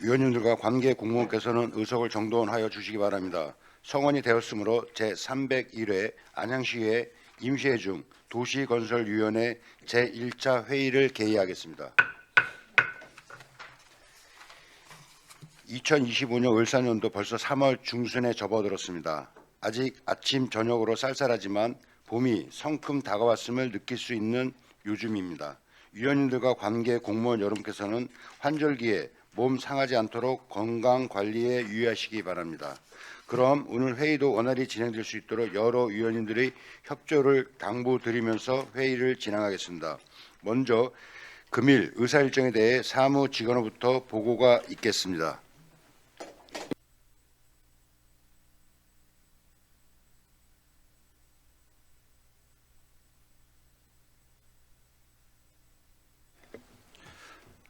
위원님들과 관계 공무원께서는 의석을 정돈하여 주시기 바랍니다. 성원이 되었으므로 제301회 안양시의회 임시회 중 도시건설위원회 제1차 회의를 개의하겠습니다. 2025년 을사년도 벌써 3월 중순에 접어들었습니다. 아직 아침 저녁으로 쌀쌀하지만 봄이 성큼 다가왔음을 느낄 수 있는 요즘입니다. 위원님들과 관계 공무원 여러분께서는 환절기에 몸 상하지 않도록 건강 관리에 유의하시기 바랍니다. 그럼 오늘 회의도 원활히 진행될 수 있도록 여러 위원님들의 협조를 당부드리면서 회의를 진행하겠습니다. 먼저 금일 의사 일정에 대해 사무직원으로부터 보고가 있겠습니다.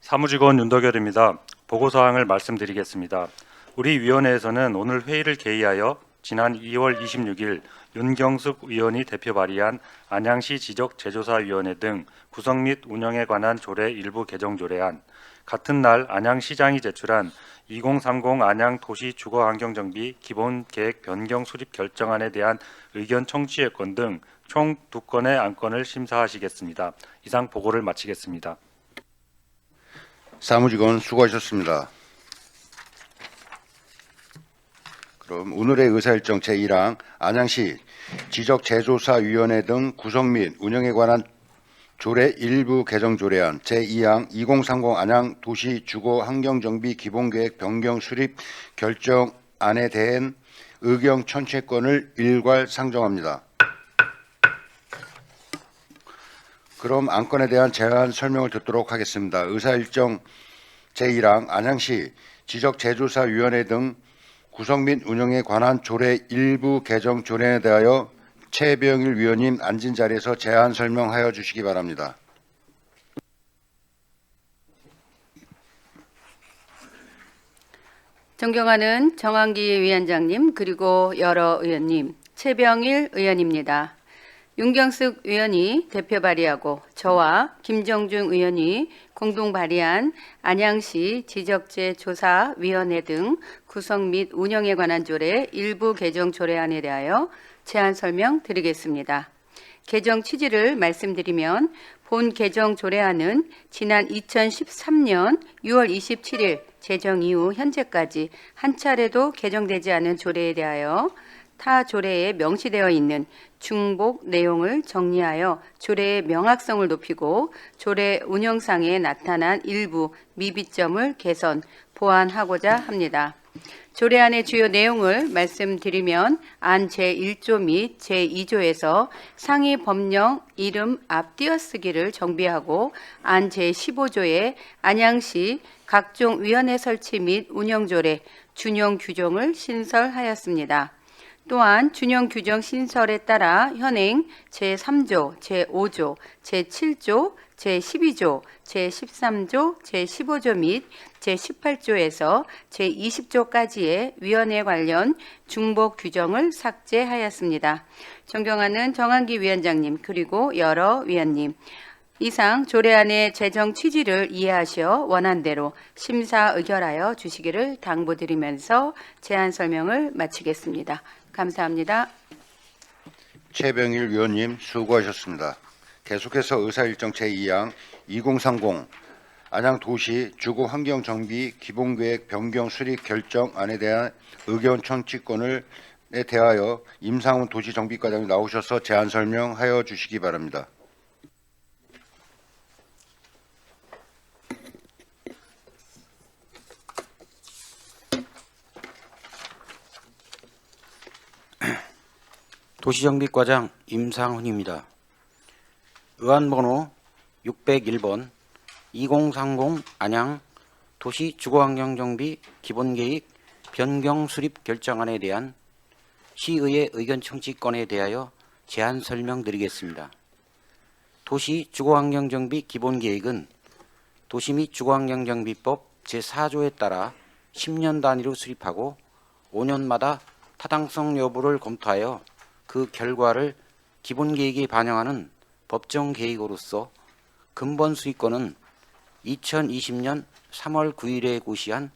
사무직원 윤덕열입니다. 보고사항을 말씀드리겠습니다. 우리 위원회에서는 오늘 회의를 개의하여 지난 2월 26일 윤경숙 의원이 대표 발의한 안양시 지적재조사위원회 등 구성 및 운영에 관한 조례 일부 개정 조례안, 같은 날 안양시장이 제출한 2030 안양 도시 주거환경정비 기본계획 변경 수립 결정안에 대한 의견 청취 예건 등 총 2건의 안건을 심사하시겠습니다. 이상 보고를 마치겠습니다. 사무직원 수고하셨습니다. 그럼 오늘의 의사일정 제1항 안양시 지적재조사위원회 등 구성 및 운영에 관한 조례 일부 개정 조례안 제2항 2030 안양 도시 주거 환경정비 기본계획 변경 수립 결정안에 대한 의견 청취권을 일괄 상정합니다. 그럼 안건에 대한 제안 설명을 듣도록 하겠습니다. 의사일정 제1항 안양시 지적재조사위원회 등 구성 및 운영에 관한 조례 일부 개정 조례에 대하여 최병일 위원님 앉은 자리에서 제안 설명하여 주시기 바랍니다. 존경하는 정한기 위원장님 그리고 여러 의원님, 최병일 의원입니다. 윤경숙 의원이 대표 발의하고 저와 김정중 의원이 공동 발의한 안양시 지적재조사위원회 등 구성 및 운영에 관한 조례 일부 개정 조례안에 대하여 제안 설명드리겠습니다. 개정 취지를 말씀드리면 본 개정 조례안은 지난 2013년 6월 27일 제정 이후 현재까지 한 차례도 개정되지 않은 조례에 대하여 타 조례에 명시되어 있는 중복 내용을 정리하여 조례의 명확성을 높이고 조례 운영상에 나타난 일부 미비점을 개선, 보완하고자 합니다. 조례안의 주요 내용을 말씀드리면 안 제1조 및 제2조에서 상위 법령 이름 앞 띄어쓰기를 정비하고 안 제15조에 안양시 각종 위원회 설치 및 운영조례 준용 규정을 신설하였습니다. 또한 준용 규정 신설에 따라 현행 제3조, 제5조, 제7조, 제12조, 제13조, 제15조 및 제18조에서 제20조까지의 위원회 관련 중복 규정을 삭제하였습니다. 존경하는 정한기 위원장님 그리고 여러 위원님, 이상 조례안의 제정 취지를 이해하시어 원안대로 심사 의결하여 주시기를 당부드리면서 제안 설명을 마치겠습니다. 감사합니다. 최병일 위원님 수고하셨습니다. 계속해서 의사일정 제2항 2030 안양도시 주거환경정비 기본계획 변경 수립 결정안에 대한 의견 청취권에 대하여 임상훈 도시정비과장이 나오셔서 제안 설명하여 주시기 바랍니다. 도시정비과장 임상훈입니다. 의안번호 601번 2030 안양 도시 주거환경정비 기본계획 변경 수립 결정안에 대한 시의회 의견 청취권에 대하여 제안 설명드리겠습니다. 도시 주거환경정비 기본계획은 도시 및 주거환경정비법 제4조에 따라 10년 단위로 수립하고 5년마다 타당성 여부를 검토하여 그 결과를 기본계획에 반영하는 법정계획으로서 근본 수익권은 2020년 3월 9일에 고시한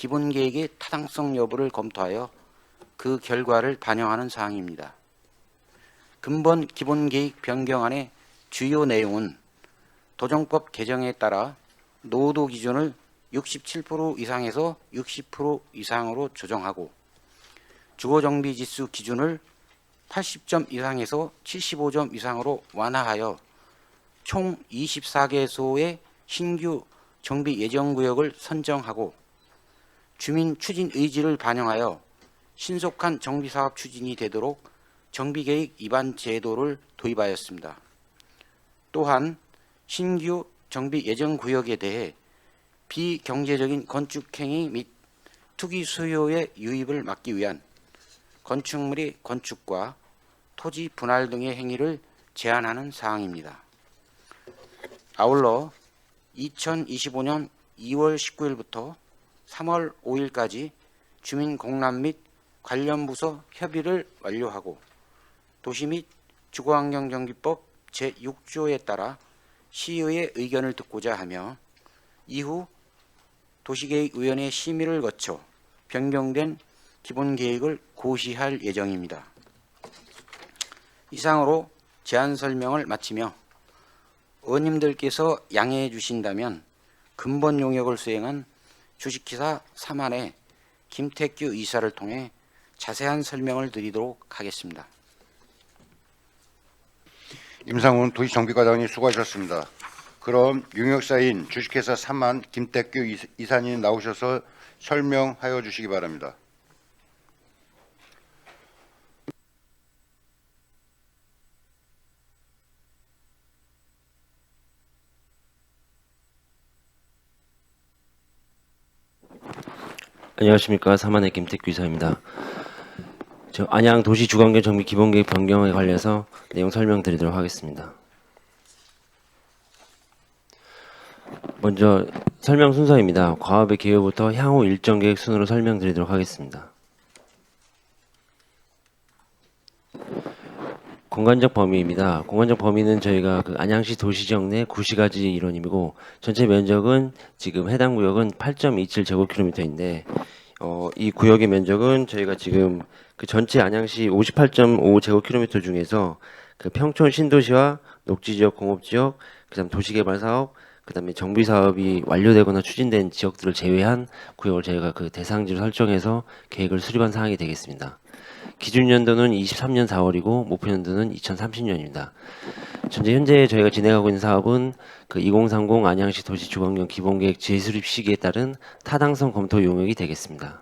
기본계획의 타당성 여부를 검토하여 그 결과를 반영하는 사항입니다. 근본 기본계획 변경안의 주요 내용은 도정법 개정에 따라 노후도 기준을 67% 이상에서 60% 이상으로 조정하고 주거정비지수 기준을 80점 이상에서 75점 이상으로 완화하여 총 24개소의 신규 정비 예정구역을 선정하고 주민 추진 의지를 반영하여 신속한 정비사업 추진이 되도록 정비계획 입안 제도를 도입하였습니다. 또한 신규 정비 예정구역에 대해 비경제적인 건축행위 및 투기 수요의 유입을 막기 위한 건축물의 건축과 토지 분할 등의 행위를 제한하는 사항입니다. 아울러 2025년 2월 19일부터 3월 5일까지 주민 공람 및 관련 부서 협의를 완료하고 도시 및 주거환경정비법 제6조에 따라 시의회의 의견을 듣고자 하며 이후 도시계획위원회 심의를 거쳐 변경된 기본계획을 고시할 예정입니다. 이상으로 제안 설명을 마치며 의원님들께서 양해해 주신다면 근본 용역을 수행한 주식회사 사만의 김태규 이사를 통해 자세한 설명을 드리도록 하겠습니다. 임상훈 도시정비과장님 수고하셨습니다. 그럼 용역사인 주식회사 사만 김태규 이사님 나오셔서 설명하여 주시기 바랍니다. 안녕하십니까. 사만의 김태규 이사입니다. 안양 도시 주거환경 정비 기본계획 변경에 관해서 내용 설명드리도록 하겠습니다. 먼저 설명 순서입니다. 과업의 개요부터 향후 일정 계획 순으로 설명드리도록 하겠습니다. 공간적 범위입니다. 공간적 범위는 저희가 안양시 도시지역 내 9시가지 일원이고 전체 면적은 지금 해당 구역은 8.27제곱킬로미터인데 이 구역의 면적은 저희가 지금 전체 안양시 58.5제곱킬로미터 중에서 평촌 신도시와 녹지지역, 공업지역, 그다음 도시개발사업, 그다음에 정비사업이 완료되거나 추진된 지역들을 제외한 구역을 저희가 대상지로 설정해서 계획을 수립한 사항이 되겠습니다. 기준 연도는 23년 4월이고 목표 연도는 2030년입니다. 현재 저희가 진행하고 있는 사업은 2030 안양시 도시 주거환경 기본계획 재수립 시기에 따른 타당성 검토 용역이 되겠습니다.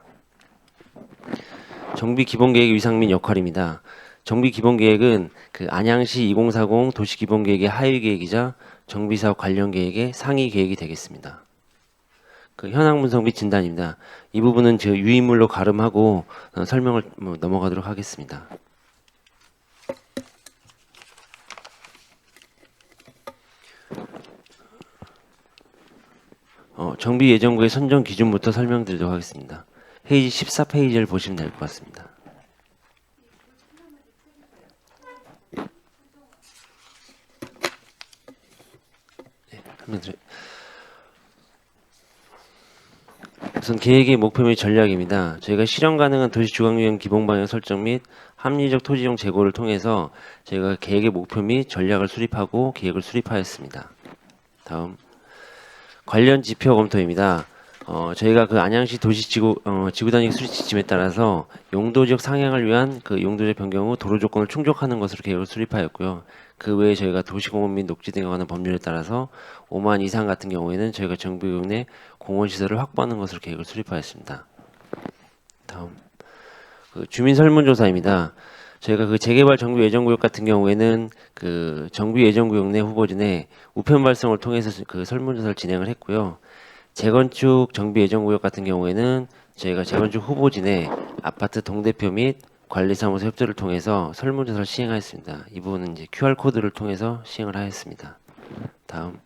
정비 기본계획 위상 및 역할입니다. 정비 기본계획은 안양시 2040 도시 기본계획의 하위 계획이자 정비사업 관련 계획의 상위 계획이 되겠습니다. 현황 분석 및 진단입니다. 이 부분은 제 유인물로 가름하고 설명을 넘어가도록 하겠습니다. 정비 예정구의 선정 기준부터 설명드리도록 하겠습니다. 페이지 14페이지를 보시면 될 것 같습니다. 우선 계획의 목표 및 전략입니다. 저희가 실현 가능한 도시 주거환경 기본 방향 설정 및 합리적 토지용 재고를 통해서 저희가 계획의 목표 및 전략을 수립하고 계획을 수립하였습니다. 다음 관련 지표 검토입니다. 저희가 안양시 도시지구 지구단위 수립 지침에 따라서 용도지역 상향을 위한 용도지역 변경 후 도로 조건을 충족하는 것으로 계획을 수립하였고요. 그 외에 저희가 도시공원 및 녹지 등에 관한 법률에 따라서 5만 이상 같은 경우에는 저희가 정비구역 내 공원시설을 확보하는 것으로 계획을 수립하였습니다. 다음 주민 설문조사입니다. 저희가 재개발 정비 예정구역 같은 경우에는 정비 예정구역 내 후보진에 우편 발송을 통해서 설문조사를 진행을 했고요. 재건축 정비 예정구역 같은 경우에는 저희가 재건축 후보진에 아파트 동대표 및 관리사무소 협조를 통해서 설문조사를 시행하였습니다. 이 부분은 QR코드를 통해서 시행을 하였습니다. 다음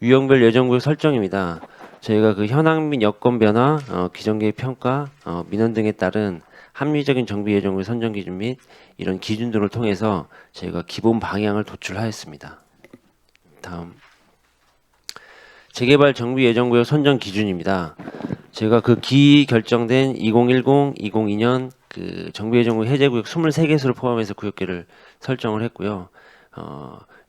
유형별 예정구역 설정입니다. 저희가 현황 및 여건 변화, 기존계획 평가, 민원 등에 따른 합리적인 정비 예정구역 선정 기준 및 이런 기준들을 통해서 저희가 기본 방향을 도출하였습니다. 다음 재개발 정비 예정구역 선정 기준입니다. 제가 그 기결정된 2010, 2002년 그 정비예정구역 해제구역 23개소를 포함해서 구역계를 설정을 했고요.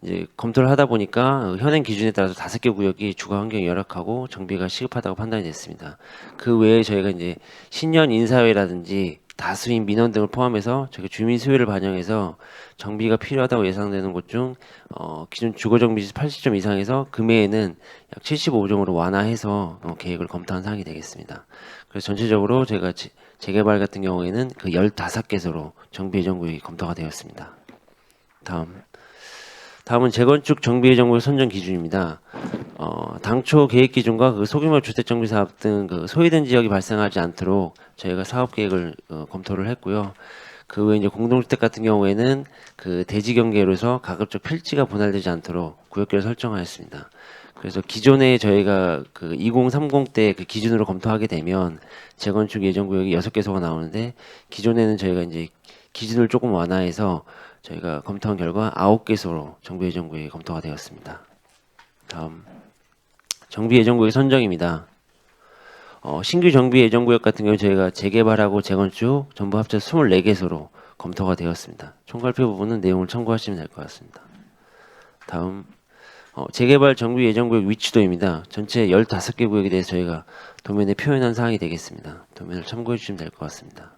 이제 검토를 하다 보니까 현행 기준에 따라서 5개 구역이 주거 환경이 열악하고 정비가 시급하다고 판단이 됐습니다. 그 외에 저희가 이제 신년 인사회라든지 다수인 민원 등을 포함해서 저희가 주민 수요를 반영해서 정비가 필요하다고 예상되는 곳 중 기존 주거 정비지 80점 이상에서 금해에는 약 75점으로 완화해서 계획을 검토한 사항이 되겠습니다. 그래서 전체적으로 제가 재개발 같은 경우에는 그 15개소로 정비 예정 구역이 검토가 되었습니다. 다음은 재건축 정비 예정 구역 선정 기준입니다. 당초 계획 기준과 그 소규모 주택 정비 사업 등 그 소외된 지역이 발생하지 않도록 저희가 사업 계획을 검토를 했고요. 그 외에 이제 공동주택 같은 경우에는 그 대지 경계로서 가급적 필지가 분할되지 않도록 구역계를 설정하였습니다. 그래서 기존에 저희가 그 2030 때 그 기준으로 검토하게 되면 재건축 예정 구역이 6개소가 나오는데 기존에는 저희가 이제 기준을 조금 완화해서 저희가 검토한 결과 9개소로 정비 예정 구역이 검토가 되었습니다. 다음 정비 예정 구역 선정입니다. 신규 정비 예정 구역 같은 경우 저희가 재개발하고 재건축 전부 합쳐서 24개소로 검토가 되었습니다. 총괄표 부분은 내용을 참고하시면 될 것 같습니다. 다음 재개발 정비 예정 구역 위치도입니다. 전체 15개 구역에 대해서 저희가 도면에 표현한 사항이 되겠습니다. 도면을 참고해 주시면 될 것 같습니다.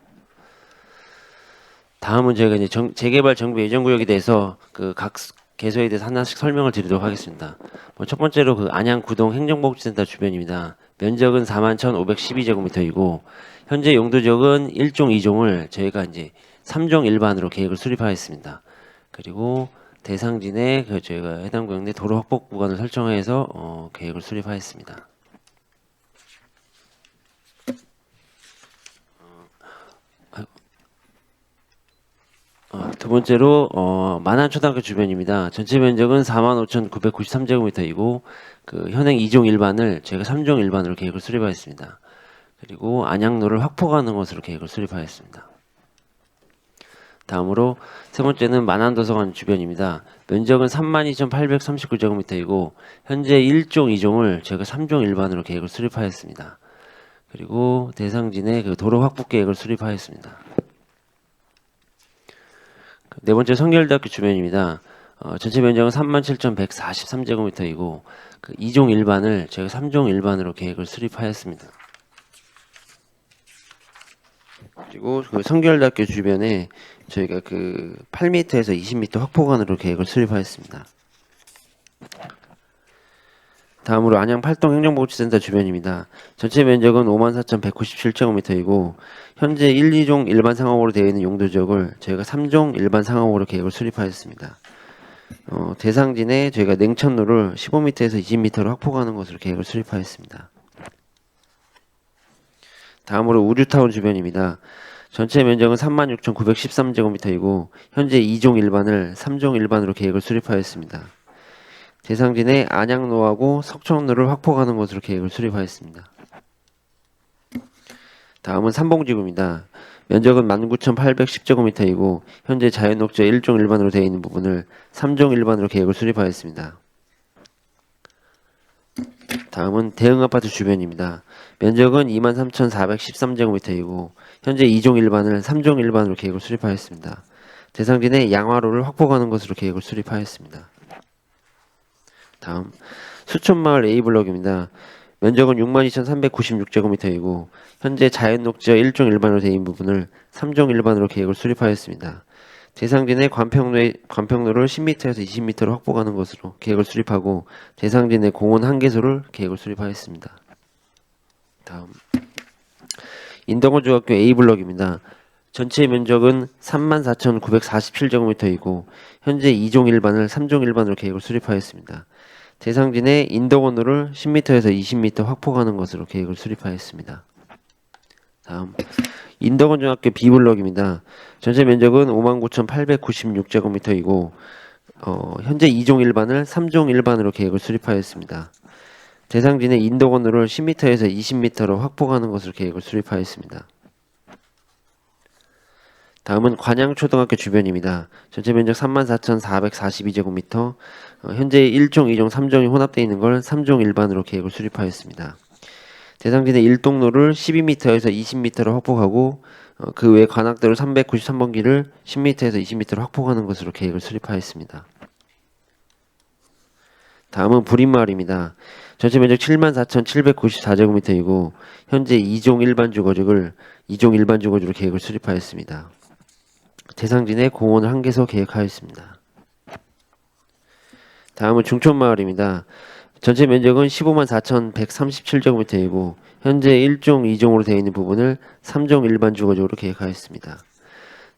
다음은 저희가 이제 재개발 정비 예정 구역에 대해서 그 각 개소에 대해서 하나씩 설명을 드리도록 하겠습니다. 첫 번째로 그 안양 구동 행정복지센터 주변입니다. 면적은 41,512제곱미터이고 현재 용도지역은 1종, 2종을 저희가 이제 3종 일반으로 계획을 수립하였습니다. 그리고 대상진에 그 저희가 해당 구역 내 도로 확보 구간을 설정해서 계획을 수립하였습니다. 두 번째로 만안초등학교 주변입니다. 전체 면적은 45,993제곱미터이고 그 현행 2종 일반을 저희가 3종 일반으로 계획을 수립하였습니다. 그리고 안양로를 확보하는 것으로 계획을 수립하였습니다. 다음으로 세 번째는 만안도서관 주변입니다. 면적은 32,839제곱미터이고 현재 1종, 2종을 저희가 3종 일반으로 계획을 수립하였습니다. 그리고 대상진에 그 도로 확보 계획을 수립하였습니다. 네 번째 성결대학교 주변입니다. 전체 면적은 37,143제곱미터이고 그 2종 일반을 저희가 3종 일반으로 계획을 수립하였습니다. 그리고 그 성결대학교 주변에 저희가 그 8m에서 20m 확보관으로 계획을 수립하였습니다. 다음으로 안양 팔동 행정복지센터 주변입니다. 전체 면적은 54,197제곱미터이고 현재 1, 2종 일반 상업으로 되어 있는 용도지역을 저희가 3종 일반 상업으로 계획을 수립하였습니다. 대상진에 저희가 냉천로를 15m에서 20m로 확보하는 것으로 계획을 수립하였습니다. 다음으로 우주타운 주변입니다. 전체 면적은 36,913제곱미터이고 현재 2종 일반을 3종 일반으로 계획을 수립하였습니다. 대상진에 안양로하고 석천로를 확보하는 것으로 계획을 수립하였습니다. 다음은 삼봉지구입니다. 면적은 19,810제곱미터이고 현재 자연녹지 1종 일반으로 되어 있는 부분을 3종 일반으로 계획을 수립하였습니다. 다음은 대흥아파트 주변입니다. 면적은 23,413제곱미터이고 현재 2종 일반을 3종 일반으로 계획을 수립하였습니다. 대상진에 양화로를 확보하는 것으로 계획을 수립하였습니다. 다음 수촌마을 A블럭입니다. 면적은 62,396제곱미터이고 현재 자연녹지와 1종 일반으로 되어 있는 부분을 3종 일반으로 계획을 수립하였습니다. 대상진의 관평로를 10m에서 20m로 확보하는 것으로 계획을 수립하고 대상진의 공원 1개소를 계획을 수립하였습니다. 다음 인덕원 중학교 A블럭입니다. 전체 면적은 34,947제곱미터이고 현재 2종 일반을 3종 일반으로 계획을 수립하였습니다. 대상진의 인덕원로를 10m에서 20m 확보하는 것으로 계획을 수립하였습니다. 다음 인덕원 중학교 B블럭입니다. 전체 면적은 59,896제곱미터이고 현재 2종 일반을 3종 일반으로 계획을 수립하였습니다. 대상진의 인덕원로를 10m에서 20m로 확보하는 것으로 계획을 수립하였습니다. 다음은 관양초등학교 주변입니다. 전체 면적 34,442제곱미터, 현재 1종, 2종, 3종이 혼합되어 있는 걸 3종 일반으로 계획을 수립하였습니다. 대상진의 일동로를 12m에서 20m로 확보하고 그 외 관악도로 393번 길을 10m에서 20m로 확보하는 것으로 계획을 수립하였습니다. 다음은 부린마을입니다. 전체 면적 74,794제곱미터이고 현재 2종 일반 주거지를 2종 일반 주거지로 계획을 수립하였습니다. 대상진에 공원을 1개소 계획하였습니다. 다음은 중촌마을입니다. 전체 면적은 154,137제곱미터이고 현재 1종, 2종으로 되어 있는 부분을 3종 일반 주거지로 계획하였습니다.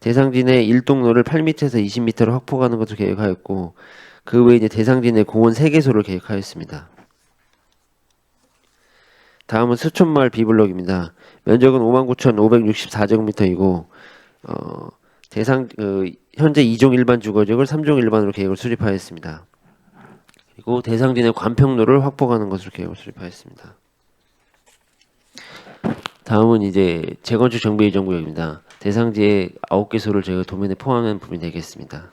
대상진의 일동로를 8m에서 20m로 확보하는 것을 계획하였고 그 외에 이제 대상진의 공원 3개소를 계획하였습니다. 다음은 수촌마을 B블록입니다. 면적은 59,564제곱미터이고 현재 2종 일반 주거지를 3종 일반으로 계획을 수립하였습니다. 그리고 대상진의 관평로를 확보하는 것으로 계획을 수립하였습니다. 다음은 이제 재건축 정비 예정 구역입니다. 대상지의 9개소를 저희가 도면에 포함한 부분이 되겠습니다.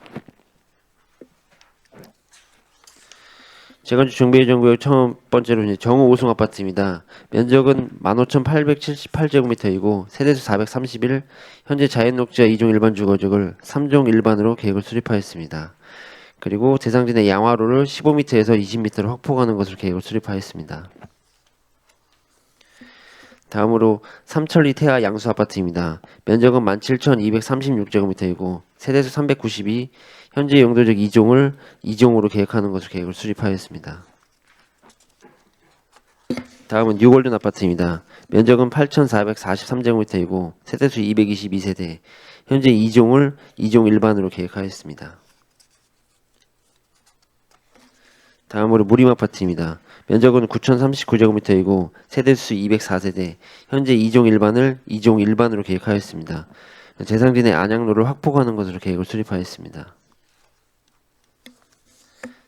재건축 정비 예정 구역 첫 번째로 이제 정우 5층 아파트입니다. 면적은 15,878제곱미터이고 세대수 431, 현재 자연녹지와 2종 일반 주거지를 3종 일반으로 계획을 수립하였습니다. 그리고 대상진의 양화로를 15m에서 20m로 확보하는 것으로 계획을 수립하였습니다. 다음으로 삼천리 태아 양수 아파트입니다. 면적은 17,236제곱미터이고 세대수 392, 현재 용도적 2종을 2종으로 계획하는 것으로 계획을 수립하였습니다. 다음은 뉴골든 아파트입니다. 면적은 8,443제곱미터이고 세대수 222세대, 현재 2종을 2종 일반으로 계획하였습니다. 다음으로 무림 아파트입니다. 면적은 9,039제곱미터이고 세대수 204세대, 현재 2종 일반을 2종 일반으로 계획하였습니다. 대상진의 안양로를 확보하는 것으로 계획을 수립하였습니다.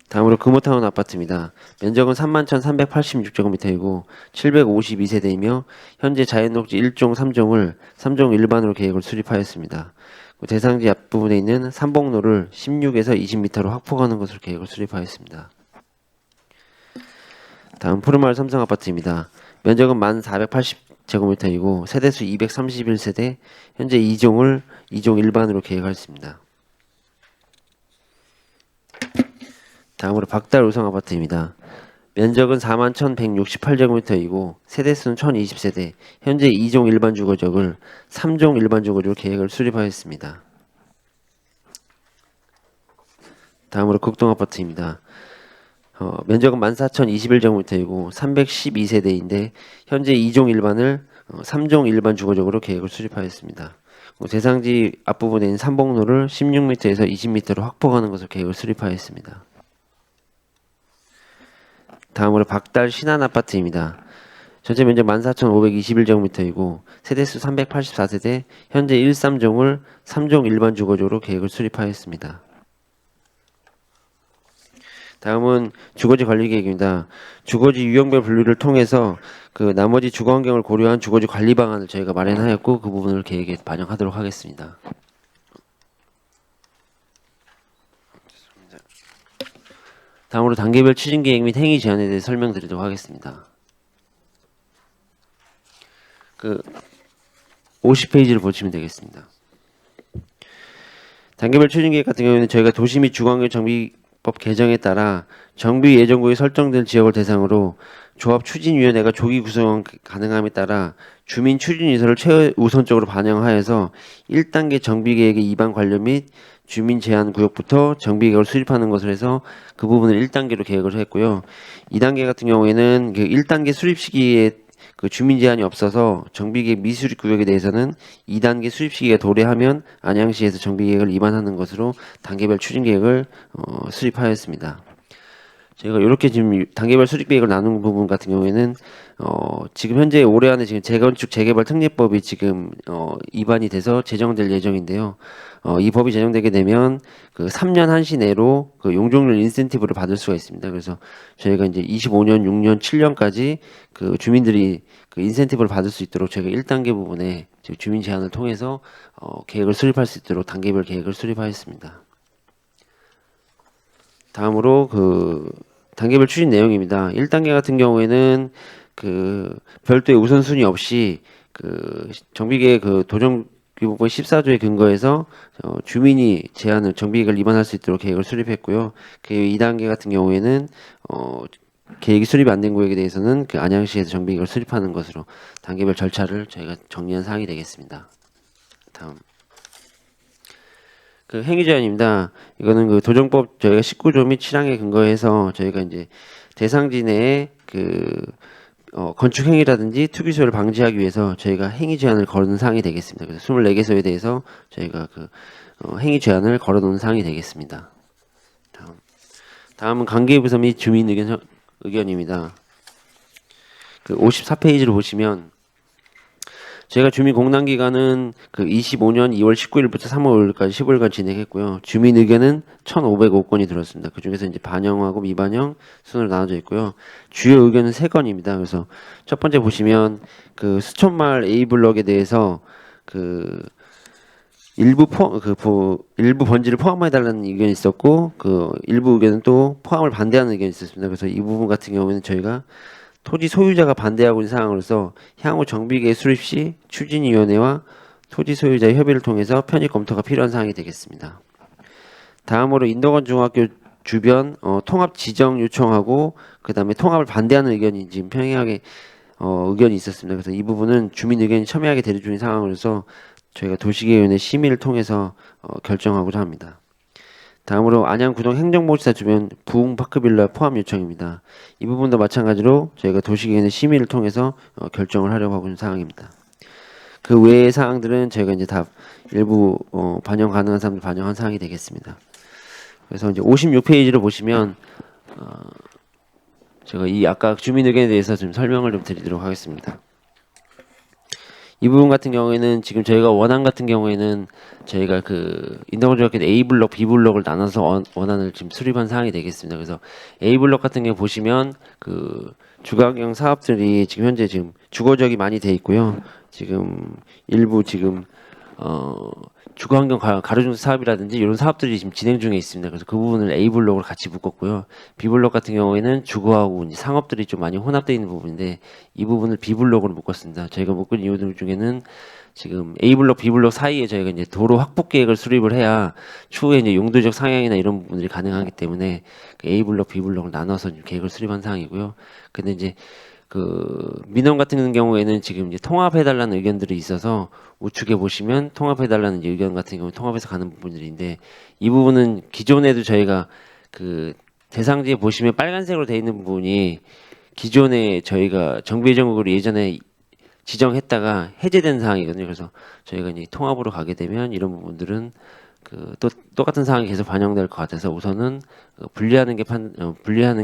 다음으로 금호타운 아파트입니다. 면적은 31,386제곱미터이고 752세대이며 현재 자연녹지 1종 3종을 3종 일반으로 계획을 수립하였습니다. 대상지 앞부분에 있는 삼봉로를 16에서 20m로 확보하는 것으로 계획을 수립하였습니다. 다음 푸른마을 삼성 아파트입니다. 면적은 1,480제곱미터이고 세대수 231세대, 현재 2종을 2종 일반으로 계획하였습니다. 다음으로 박달 우성 아파트입니다. 면적은 41,168제곱미터이고 세대수는 1,020세대, 현재 2종 일반 주거지를 3종 일반 주거지로 계획을 수립하였습니다. 다음으로 극동 아파트입니다. 면적은 14,021제곱미터이고 312세대인데 현재 2종 일반을 3종 일반 주거적으로 계획을 수립하였습니다. 대상지 앞부분에 있는 삼봉로를 16m에서 20m로 확보하는 것을 계획을 수립하였습니다. 다음으로 박달 신안 아파트입니다. 전체 면적 14,521제곱미터이고 세대수 384세대, 현재 13종을 3종 일반 주거적으로 계획을 수립하였습니다. 다음은 주거지 관리 계획입니다. 주거지 유형별 분류를 통해서 그 나머지 주거 환경을 고려한 주거지 관리 방안을 저희가 마련하였고 그 부분을 계획에 반영하도록 하겠습니다. 다음으로 단계별 추진 계획 및 행위 제한에 대해 설명드리도록 하겠습니다. 50페이지를 보시면 되겠습니다. 단계별 추진 계획 같은 경우에는 저희가 도시 및 주거환경 정비법 개정에 따라 정비 예정구역에 설정된 지역을 대상으로 조합 추진위원회가 조기 구성 가능함에 따라 주민 추진 의사를 최우선적으로 반영하여서 1단계 정비계획의 입안 관련 및 주민 제한 구역부터 정비계획을 수립하는 것을 해서 그 부분을 1단계로 계획을 했고요. 2단계 같은 경우에는 그 1단계 수립 시기에 그 주민 제한이 없어서 정비계획 미수립 구역에 대해서는 2단계 수립 시기가 도래하면 안양시에서 정비계획을 입안하는 것으로 단계별 추진 계획을 수립하였습니다. 저희가 이렇게 지금 단계별 수립 계획을 나눈 부분 같은 경우에는 지금 현재 올해 안에 지금 재건축 재개발 특례법이 지금 입안이 돼서 제정될 예정인데요. 이 법이 제정되게 되면 그 3년 한시 내로 그 용적률 인센티브를 받을 수가 있습니다. 그래서 저희가 이제 25년, 6년, 7년까지 그 주민들이 그 인센티브를 받을 수 있도록 저희가 1단계 부분에 주민 제한을 통해서 계획을 수립할 수 있도록 단계별 계획을 수립하였습니다. 다음으로 그 단계별 추진 내용입니다. 1단계 같은 경우에는 그 별도의 우선순위 없이 그 정비계획 그 도정기본법 14조에 근거해서 주민이 제한을 정비계획을 위반할 수 있도록 계획을 수립했고요. 그 2단계 같은 경우에는 계획이 수립이 안 된 구역에 대해서는 그 안양시에서 정비계획을 수립하는 것으로 단계별 절차를 저희가 정리한 사항이 되겠습니다. 다음. 그 행위 제한입니다. 이거는 그 도정법 저희가 19조 및 7항에 근거해서 저희가 이제 대상지 내에 그 건축 행위라든지 투기 소유를 방지하기 위해서 저희가 행위 제한을 거는 사항이 되겠습니다. 그래서 24개소에 대해서 저희가 그 행위 제한을 걸어 놓은 사항이 되겠습니다. 다음은 관계부서 및 주민 의견입니다. 그 54페이지를 보시면 저희가 주민 공란 기간은 그 25년 2월 19일부터 3월 5일까지 15일간 진행했고요. 주민 의견은 1,505건이 들었습니다. 그 중에서 이제 반영하고 미반영 순으로 나눠져 있고요. 주요 의견은 3건입니다. 그래서 첫 번째 보시면 그 수천마을 A 블럭에 대해서 그 일부 번지를 포함해달라는 의견이 있었고, 그 일부 의견은 또 포함을 반대하는 의견이 있었습니다. 그래서 이 부분 같은 경우에는 저희가 토지 소유자가 반대하고 있는 상황으로서 향후 정비계획 수립 시 추진위원회와 토지 소유자의 협의를 통해서 편입 검토가 필요한 사항이 되겠습니다. 다음으로 인덕원 중학교 주변 통합 지정 요청하고 그 다음에 통합을 반대하는 의견이 지금 평행하게 의견이 있었습니다. 그래서 이 부분은 주민 의견이 첨예하게 대립 중인 상황으로서 저희가 도시계획위원회 심의를 통해서 결정하고자 합니다. 다음으로 안양구동 행정복지사 주변 부흥파크빌라 포함 요청입니다. 이 부분도 마찬가지로 저희가 도시계획위원회 심의를 통해서 결정을 하려고 하고 있는 사항입니다. 그 외의 사항들은 저희가 이제 다 일부 반영 가능한 사람들 반영한 사항이 되겠습니다. 그래서 이제 56페이지를 보시면 제가 이 아까 주민 의견에 대해서 좀 설명을 좀 드리도록 하겠습니다. 이 부분 같은 경우에는 지금 저희가 원안 같은 경우에는 저희가 그 인덕원 중학교 A 블록, B 블록을 나눠서 원안을 지금 수립한 사항이 되겠습니다. 그래서 A 블록 같은 경우 보시면 그 주거환경 사업들이 지금 현재 지금 주거지역이 많이 돼 있고요. 지금 일부 지금 주거환경 가로중수 사업이라든지 이런 사업들이 지금 진행 중에 있습니다. 그래서 그 부분을 A 블록으로 같이 묶었고요. B 블록 같은 경우에는 주거하고 이제 상업들이 좀 많이 혼합되어 있는 부분인데 이 부분을 B 블록으로 묶었습니다. 저희가 묶은 이유들 중에는 지금 A 블록, B 블록 사이에 저희가 이제 도로 확보 계획을 수립을 해야 추후에 이제 용도적 상향이나 이런 부분들이 가능하기 때문에 그 A 블록, B 블록을 나눠서 계획을 수립한 사항이고요. 근데 이제 그 민원 같은 경우에는 지금 이제 통합해달라는 의견들이 있어서 우측에 보시면 통합해달라는 의견 같은 경우 통합해서 가는 부분들인데 이 부분은 기존에도 저희가 그 대상지에 보시면 빨간색으로 되어 있는 부분이 기존에 저희가 정비예정국으로 예전에 지정했다가 해제된 사항이거든요. 그래서 저희가 이제 통합으로 가게 되면 이런 부분들은 그 또 똑같은 사항이 계속 반영될 것 같아서 우선은 분리하는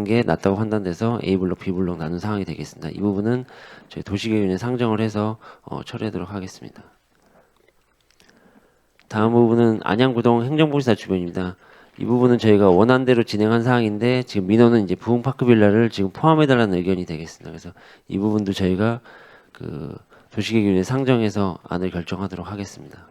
게 낫다고 판단돼서 A 블록, B 블록 나눈 상황이 되겠습니다. 이 부분은 저희 도시계획위원회 상정을 해서 처리하도록 하겠습니다. 다음 부분은 안양구동 행정복지사 주변입니다. 이 부분은 저희가 원안대로 진행한 사항인데 지금 민원은 이제 부흥파크빌라를 지금 포함해달라는 의견이 되겠습니다. 그래서 이 부분도 저희가 그 도시계획위원회 상정해서 안을 결정하도록 하겠습니다.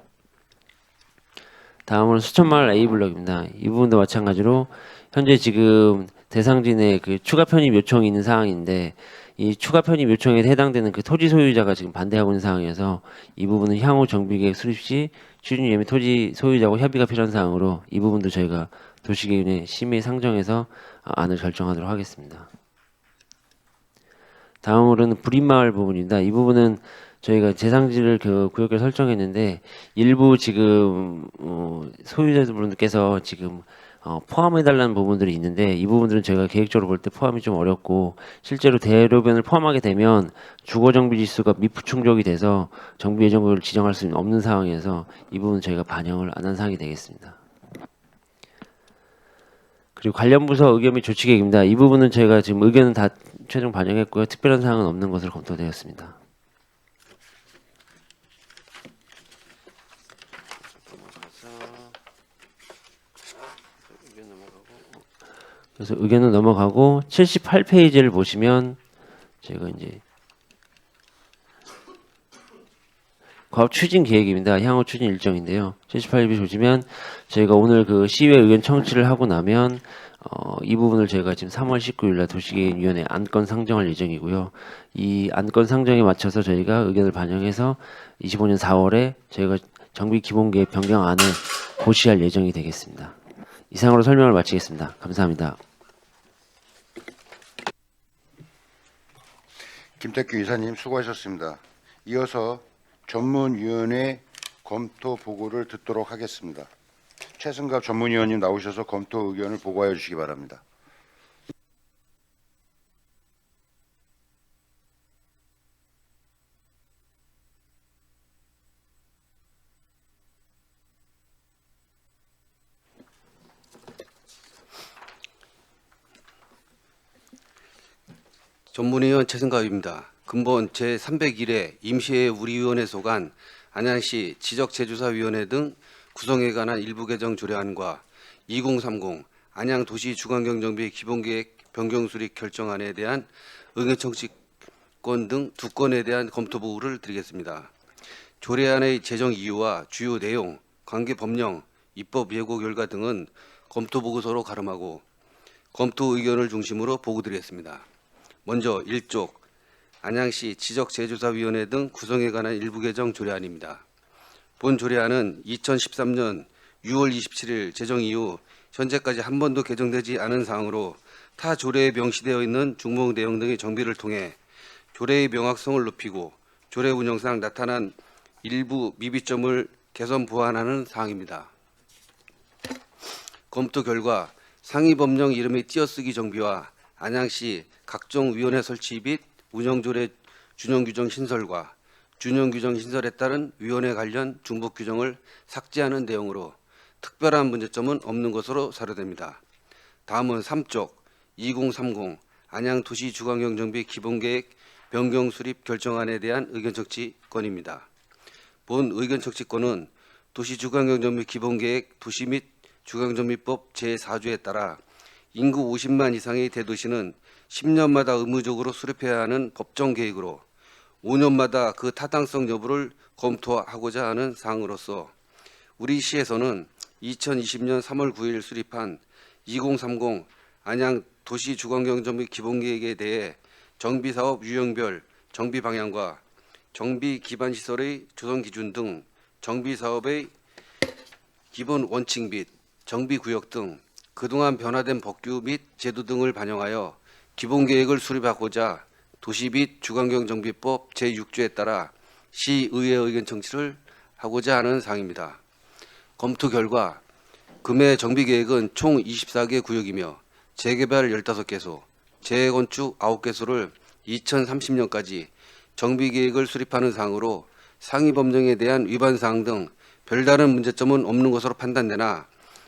다음으로 수천마을 A 블럭입니다. 이 부분도 마찬가지로 현재 지금 대상지 내에 그 추가 편입 요청이 있는 상황인데 이 추가 편입 요청에 해당되는 그 토지 소유자가 지금 반대하고 있는 상황이어서 이 부분은 향후 정비계획 수립 시 추진위원회 및 토지 소유자하고 협의가 필요한 사항으로 이 부분도 저희가 도시계획위원회 심의 상정해서 안을 결정하도록 하겠습니다. 다음으로는 불인마을 부분입니다. 이 부분은 저희가 대상지를 그 구역을 설정했는데 일부 지금 소유자분들께서 지금 포함해달라는 부분들이 있는데 이 부분들은 저희가 계획적으로 볼 때 포함이 좀 어렵고 실제로 대로변을 포함하게 되면 주거정비 지수가 미부충족이 돼서 정비예정구역을 지정할 수 없는 상황에서 이 부분은 저희가 반영을 안 한 사항이 되겠습니다. 그리고 관련 부서 의견 및 조치 계획입니다. 이 부분은 저희가 지금 의견은 다 최종 반영했고요. 특별한 사항은 없는 것으로 검토되었습니다. 그래서 의견은 넘어가고 78페이지를 보시면 제가 이제 과업 추진 계획입니다. 향후 추진 일정인데요. 78페이지 보시면 저희가 오늘 그 시의회 의견 청취를 하고 나면 이 부분을 저희가 지금 3월 19일 날 도시계획위원회 안건 상정할 예정이고요. 이 안건 상정에 맞춰서 저희가 의견을 반영해서 25년 4월에 저희가 정비 기본계획 변경안을 고시할 예정이 되겠습니다. 이상으로 설명을 마치겠습니다. 감사합니다. 김택규 이사님 수고하셨습니다. 이어서 전문위원회 검토 보고를 듣도록 하겠습니다. 최승갑 전문위원님 나오셔서 검토 의견을 보고하여 주시기 바랍니다. 전문위원 최승갑입니다. 근본 제301회 임시회 우리위원회 소관 안양시 지적재주사위원회 등 구성에 관한 일부 개정 조례안과 2030 안양도시주거환경정비 기본계획 변경 수립 결정안에 대한 의견 청취권 등 두 건에 대한 검토 보고를 드리겠습니다. 조례안의 제정 이유와 주요 내용, 관계 법령, 입법 예고 결과 등은 검토 보고서로 가름하고 검토 의견을 중심으로 보고드리겠습니다. 먼저 1쪽 안양시 지적재주사위원회 등 구성에 관한 일부 개정 조례안입니다. 본 조례안은 2013년 6월 27일 제정 이후 현재까지 한 번도 개정되지 않은 사항으로 타 조례에 명시되어 있는 중목 내용 등의 정비를 통해 조례의 명확성을 높이고 조례 운영상 나타난 일부 미비점을 개선 보완하는 사항입니다. 검토 결과 상위 법령 이름의 띄어쓰기 정비와 안양시 각종 위원회 설치 및 운영조례 준용규정 신설과 준용규정 신설에 따른 위원회 관련 중복 규정을 삭제하는 내용으로 특별한 문제점은 없는 것으로 사료됩니다. 다음은 3쪽 2030 안양도시주거환경정비 기본계획 변경 수립 결정안에 대한 의견 청취권입니다. 본 의견 청취권은 도시주거환경정비 기본계획 도시 및 주거환경정비법 제4조에 따라 인구 50만 이상의 대도시는 10년마다 의무적으로 수립해야 하는 법정 계획으로 5년마다 그 타당성 여부를 검토하고자 하는 사항으로서 우리 시에서는 2020년 3월 9일 수립한 2030 안양 도시주거환경정비 기본계획에 대해 정비사업 유형별 정비 방향과 정비 기반 시설의 조성 기준 등 정비사업의 기본 원칙 및 정비구역 등 그동안 변화된 법규 및 제도 등을 반영하여 기본계획을 수립하고자 도시 및 주거환경정비법 제6조에 따라 시의회 의견 청취를 하고자 하는 사항입니다. 검토 결과 금해 정비계획은 총 24개 구역이며 재개발 15개소, 재건축 9개소를 2030년까지 정비계획을 수립하는 사항으로 상위 법령에 대한 위반 사항 등 별다른 문제점은 없는 것으로 판단되나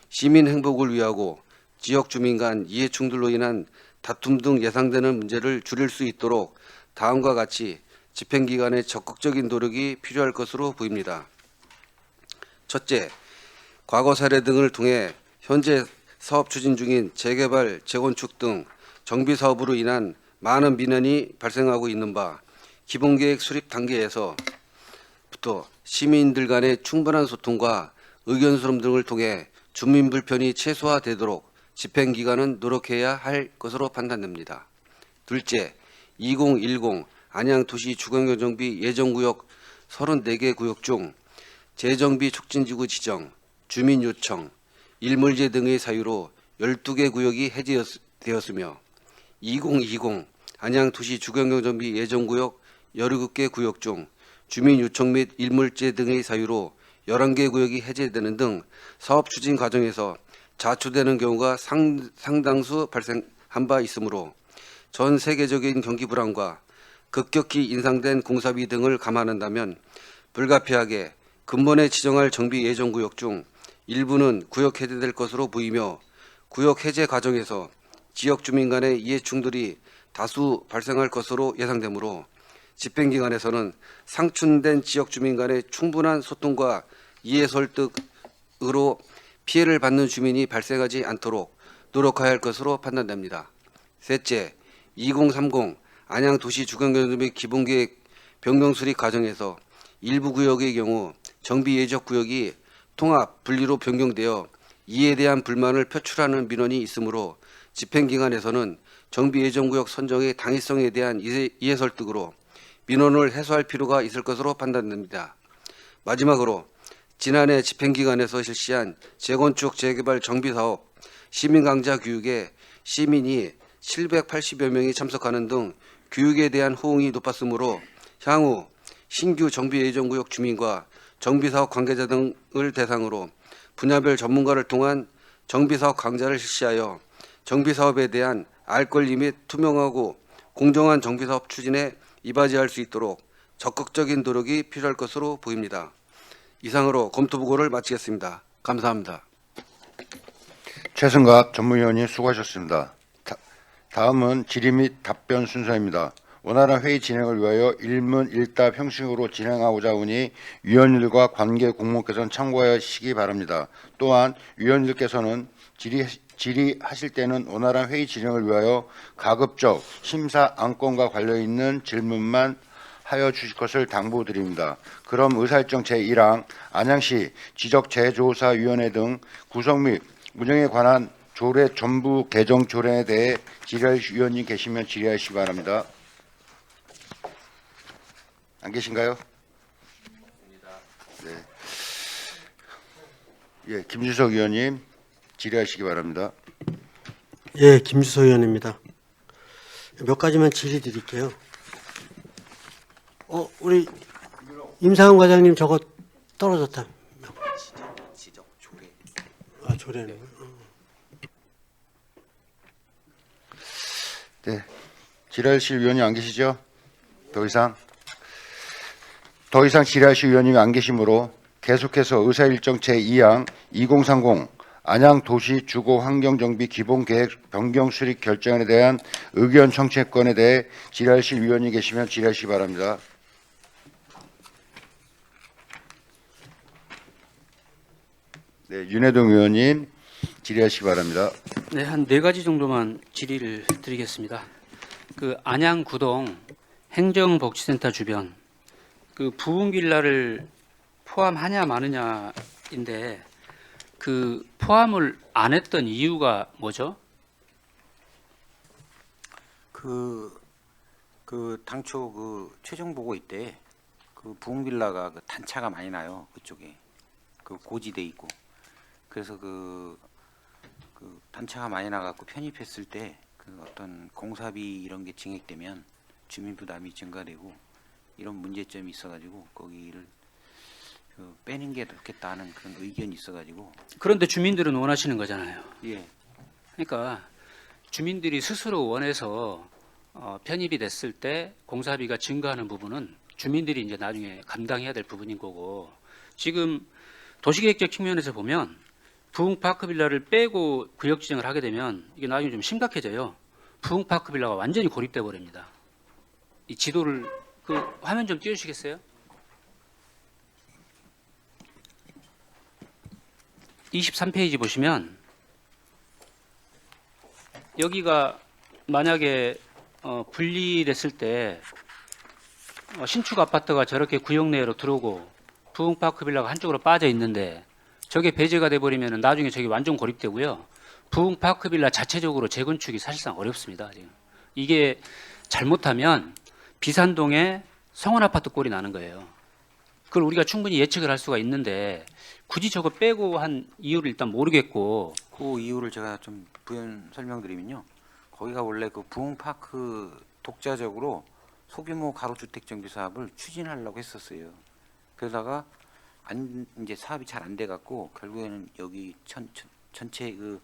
시민 행복을 위하고 지역 주민 간 이해 충돌로 인한 다툼 등 예상되는 문제를 줄일 수 있도록 다음과 같이 집행기관의 적극적인 노력이 필요할 것으로 보입니다. 첫째, 과거 사례 등을 통해 현재 사업 추진 중인 재개발, 재건축 등 정비 사업으로 인한 많은 민원이 발생하고 있는 바 기본계획 수립 단계에서부터 시민들 간의 충분한 소통과 의견 수렴 등을 통해 주민 불편이 최소화되도록 집행기관은 노력해야 할 것으로 판단됩니다. 둘째, 2010 안양도시주거환경정비 예정구역 34개 구역 중 재정비 촉진지구 지정, 주민 요청, 일몰제 등의 사유로 12개 구역이 해제되었으며 2020 안양도시주거환경정비 예정구역 17개 구역 중 주민 요청 및 일몰제 등의 사유로 11개 구역이 해제되는 등 사업 추진 과정에서 자초되는 경우가 상당수 발생한 바 있으므로 전 세계적인 경기 불황과 급격히 인상된 공사비 등을 감안한다면 불가피하게 근본에 지정할 정비 예정구역 중 일부는 구역 해제될 것으로 보이며 구역 해제 과정에서 지역 주민 간의 이해 충돌이 다수 발생할 것으로 예상되므로 집행기관에서는 상충된 지역 주민 간의 충분한 소통과 이해 설득으로 피해를 받는 주민이 발생하지 않도록 노력해야 할 것으로 판단됩니다. 셋째, 2030 안양도시주거환경정비 기본계획 변경 수립 과정에서 일부 구역의 경우 정비 예적 구역이 통합, 분리로 변경되어 이에 대한 불만을 표출하는 민원이 있으므로 집행기관에서는 정비예정구역 선정의 당위성에 대한 이해 설득으로 민원을 해소할 필요가 있을 것으로 판단됩니다. 마지막으로 지난해 집행기관에서 실시한 재건축 재개발 정비사업 시민강좌 교육에 시민이 780여 명이 참석하는 등 교육에 대한 호응이 높았으므로 향후 신규 정비예정구역 주민과 정비사업 관계자 등을 대상으로 분야별 전문가를 통한 정비사업 강좌를 실시하여 정비사업에 대한 알 권리 및 투명하고 공정한 정비사업 추진에 이바지할 수 있도록 적극적인 노력이 필요할 것으로 보입니다. 이상으로 검토보고를 마치겠습니다. 감사합니다. 최승갑 전무위원님 수고하셨습니다. 다음은 질의 및 답변 순서입니다. 원활한 회의 진행을 위하여 일문 일답 형식으로 진행하고자 하오니 위원님들과 관계 공무원께서는 참고하시기 바랍니다. 또한 위원님들께서는 질의하실 때는 원활한 회의 진행을 위하여 가급적 심사 안건과 관련 있는 질문만 하여 주실 것을 당부드립니다. 그럼 의사일정 제1항 안양시 지적재조사위원회 등 구성 및 운영에 관한 조례 전부 개정 조례에 대해 질의하실 위원님 계시면 질의하시기 바랍니다. 안 계신가요? 네. 예, 김주석 의원님 질의하시기 바랍니다. 예, 김주소 의원입니다. 몇 가지만 질의 드릴게요. 우리 임상훈 과장님 저거 떨어졌다. 지적 조례. 아, 조례는. 네, 질의하실 위원님 안 계시죠? 더 이상 질의하실 위원님이 안 계시므로 계속해서 의사일정 제2항 2030 안양도시주거환경정비 기본계획 변경 수립 결정에 대한 의견 청취권에 대해 질의하실 위원이 계시면 질의하시기 바랍니다. 네, 윤해동 의원님 질의하시기 바랍니다. 네, 한 네 가지 정도만 질의를 드리겠습니다. 그 안양 구동 행정복지센터 주변 그 부흥빌라를 포함하냐 마느냐인데 그 포함을 안 했던 이유가 뭐죠? 그 당초 그 최종 보고 때 그 부흥빌라가 그 단차가 많이 나요. 그쪽에 그 고지돼 있고 그래서 그 단차가 많이 나갖고 편입했을 때 그 어떤 공사비 이런 게 증액되면 주민 부담이 증가되고 이런 문제점이 있어가지고 거기를 빼는 게 좋겠다는 그런 의견이 있어가지고. 그런데 주민들은 원하시는 거잖아요. 예. 그러니까 주민들이 스스로 원해서 편입이 됐을 때 공사비가 증가하는 부분은 주민들이 이제 나중에 감당해야 될 부분인 거고 지금 도시계획적 측면에서 보면 부흥파크 빌라를 빼고 구역 지정을 하게 되면 이게 나중에 좀 심각해져요. 부흥파크 빌라가 완전히 고립돼 버립니다. 이 지도를 그 화면 좀 띄워주시겠어요? 23페이지 보시면 여기가 만약에 분리됐을 때 신축 아파트가 저렇게 구역 내로 들어오고 부흥파크 빌라가 한쪽으로 빠져 있는데 저게 배제가 돼버리면 나중에 저기 완전 고립되고요. 부흥파크 빌라 자체적으로 재건축이 사실상 어렵습니다. 지금. 이게 잘못하면 비산동에 성원 아파트 꼴이 나는 거예요. 그걸 우리가 충분히 예측을 할 수가 있는데 굳이 저거 빼고 한 이유를 일단 모르겠고. 그 이유를 제가 좀 부연 설명드리면요. 거기가 원래 그 부흥파크 독자적으로 소규모 가로주택 정비 사업을 추진하려고 했었어요. 그러다가 이제 사업이 잘 안 돼 갖고 결국에는 여기 전체 그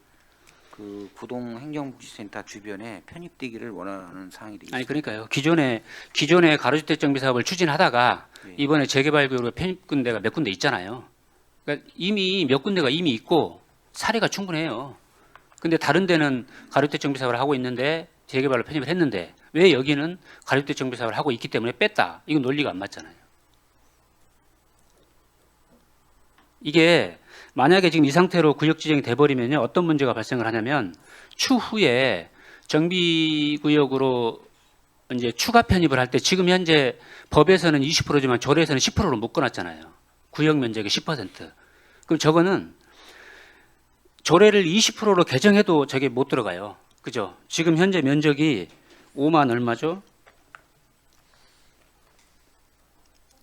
구동 행정복지센터 주변에 편입되기를 원하는 사항이 되어 있습니다. 아니 그러니까요. 기존에 가로주택 정비 사업을 추진하다가 네. 이번에 재개발 구역으로 편입 군데가 몇 군데 있잖아요. 그러니까 이미 몇 군데가 이미 있고 사례가 충분해요. 근데 다른 데는 가로주택 정비 사업을 하고 있는데 재개발로 편입을 했는데 왜 여기는 가로주택 정비 사업을 하고 있기 때문에 뺐다. 이건 논리가 안 맞잖아요. 이게 만약에 지금 이 상태로 구역 지정이 돼버리면요 어떤 문제가 발생을 하냐면 추후에 정비구역으로 이제 추가 편입을 할 때 지금 현재 법에서는 20%지만 조례에서는 10%로 묶어놨잖아요. 구역 면적의 10%. 그럼 저거는 조례를 20%로 개정해도 저게 못 들어가요. 그죠? 지금 현재 면적이 5만 얼마죠?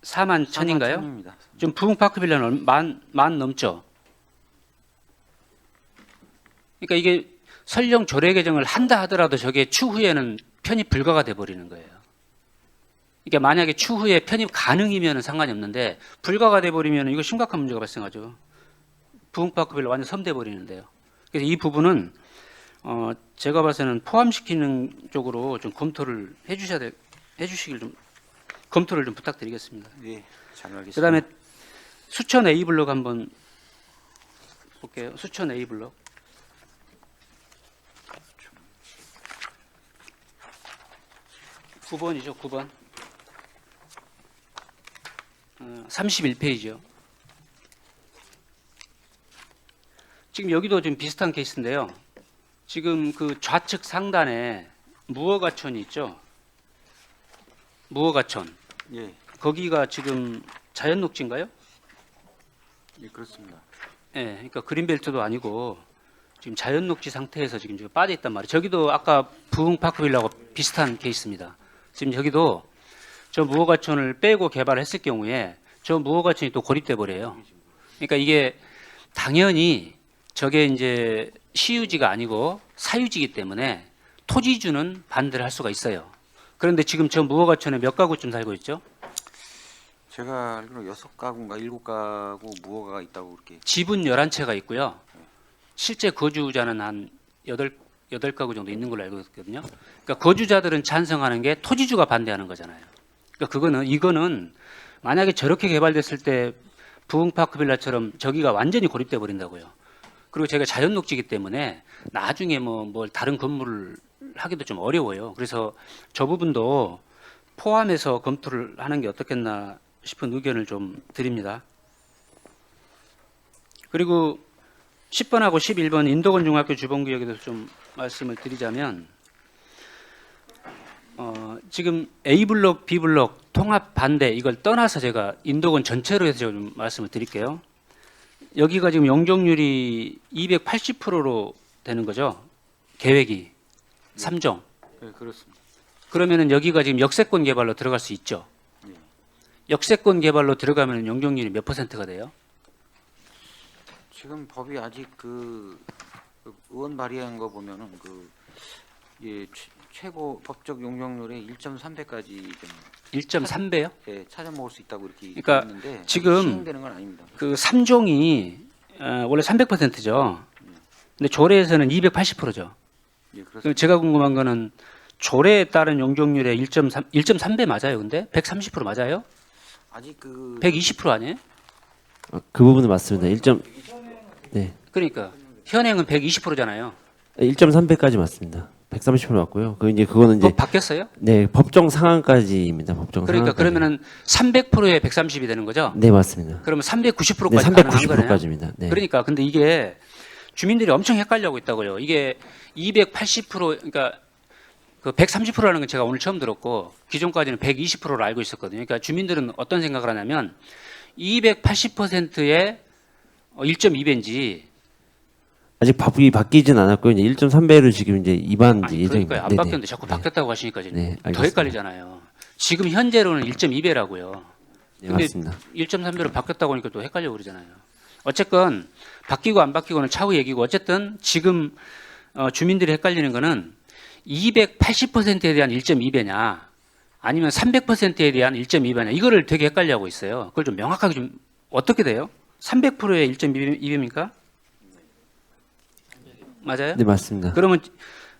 4만 천인가요? 천입니다. 지금 부흥파크 빌라는 만 넘죠? 그러니까 이게 설령 조례 개정을 한다 하더라도 저게 추후에는 편입 불가가 돼 버리는 거예요. 그러니까 만약에 추후에 편입 가능이면 상관이 없는데 불가가 돼 버리면 이거 심각한 문제가 발생하죠. 부흥파크 빌라 완전 섬돼 버리는데요. 그래서 이 부분은 제가 봐서는 포함시키는 쪽으로 좀 검토를 해주시길 좀 검토를 좀 부탁드리겠습니다. 네, 잘 알겠습니다. 그다음에 수천 A 블록 한번 볼게요. 수천 A 블록. 9번이죠, 9번. 31페이지요. 지금 여기도 좀 비슷한 케이스인데요. 지금 그 좌측 상단에 무허가촌이 있죠. 무허가촌. 예, 거기가 지금 자연 녹지인가요? 예, 그렇습니다. 예, 그러니까 그린벨트도 아니고 지금 자연 녹지 상태에서 지금 빠져 있단 말이에요. 저기도 아까 부흥파크 빌라하고 비슷한 케이스입니다. 지금 저기도 저 무허가촌을 빼고 개발을 했을 경우에 저 무허가촌이 또 고립돼 버려요. 그러니까 이게 당연히 저게 이제 시유지가 아니고 사유지이기 때문에 토지주는 반대를 할 수가 있어요. 그런데 지금 저 무허가촌에 몇 가구쯤 살고 있죠? 제가 알기로 6가구인가 7가구 무허가가 있다고 그렇게. 집은 11채가 있고요. 실제 거주자는 한 8가구 정도 있는 걸로 알고 있거든요. 그러니까 거주자들은 찬성하는 게 토지주가 반대하는 거잖아요. 그러니까 이거는 만약에 저렇게 개발됐을 때 부흥파크 빌라처럼 저기가 완전히 고립돼 버린다고요. 그리고 제가 자연 녹지이기 때문에 나중에 뭘 다른 건물을 하기도 좀 어려워요. 그래서 저 부분도 포함해서 검토를 하는 게 어떻겠나 싶은 의견을 좀 드립니다. 그리고 10번하고 11번 인도건 중학교 주범구역에 대해서 좀 말씀을 드리자면 지금 A블록, B블록 통합 반대 이걸 떠나서 제가 인도건 전체로 해서 좀 말씀을 드릴게요. 여기가 지금 용적률이 280%로 되는 거죠. 계획이 3종. 네, 그렇습니다. 그러면은 여기가 지금 역세권 개발로 들어갈 수 있죠. 네. 역세권 개발로 들어가면 용적률이 몇 %가 돼요? 지금 법이 아직 그 의원 발의한 거 보면은 최고 법적 용적률의 1.3배까지 좀 1.3배요? 찾아 먹을 수 있다고 이렇게 그러니까 있는데 지금 시행되는 건 아닙니다. 그 3종이 원래 300%죠. 근데 조례에서는 280%죠. 예, 그렇습니다. 제가 궁금한 거는 조례에 따른 용적률의 1.3배 맞아요? 근데 130% 맞아요? 아직 그 120% 아니에요? 그 부분은 맞습니다. 1점 네. 그러니까 현행은 120%잖아요. 1.3배까지 맞습니다. 130% 맞고요. 그거는 이제 법 바뀌었어요? 네, 법정 상한까지입니다. 법정 그러니까 상한까지. 그러면은 300%에 130이 되는 거죠? 네, 맞습니다. 그러면 390%까지 네, 가능한 거네요. 390%까지입니다. 네. 그러니까 근데 이게 주민들이 엄청 헷갈려하고 있다고요. 이게 280% 그러니까 그 130%라는 건 제가 오늘 처음 들었고 기존까지는 120%로 알고 있었거든요. 그러니까 주민들은 어떤 생각을 하냐면 280%에 1.2배인지 아직 법이 바뀌진 않았고요. 이제 1.3배로 지금 이제 입안 아니 예정입니다. 그러니까 안 네네. 바뀌었는데 자꾸 네. 바뀌었다고 하시니까 지금 네, 더 알겠습니다. 헷갈리잖아요. 지금 현재로는 1.2배라고요. 네, 근데 맞습니다. 1.3배로 바뀌었다고 하니까 또 헷갈려 그러잖아요. 어쨌건 바뀌고 안 바뀌고는 차후 얘기고 어쨌든 지금 주민들이 헷갈리는 거는 280%에 대한 1.2배냐 아니면 300%에 대한 1.2배냐 이거를 되게 헷갈려하고 있어요. 그걸 좀 명확하게 좀 어떻게 돼요? 300%에 1.2배입니까? 맞아요? 네, 맞습니다. 그러면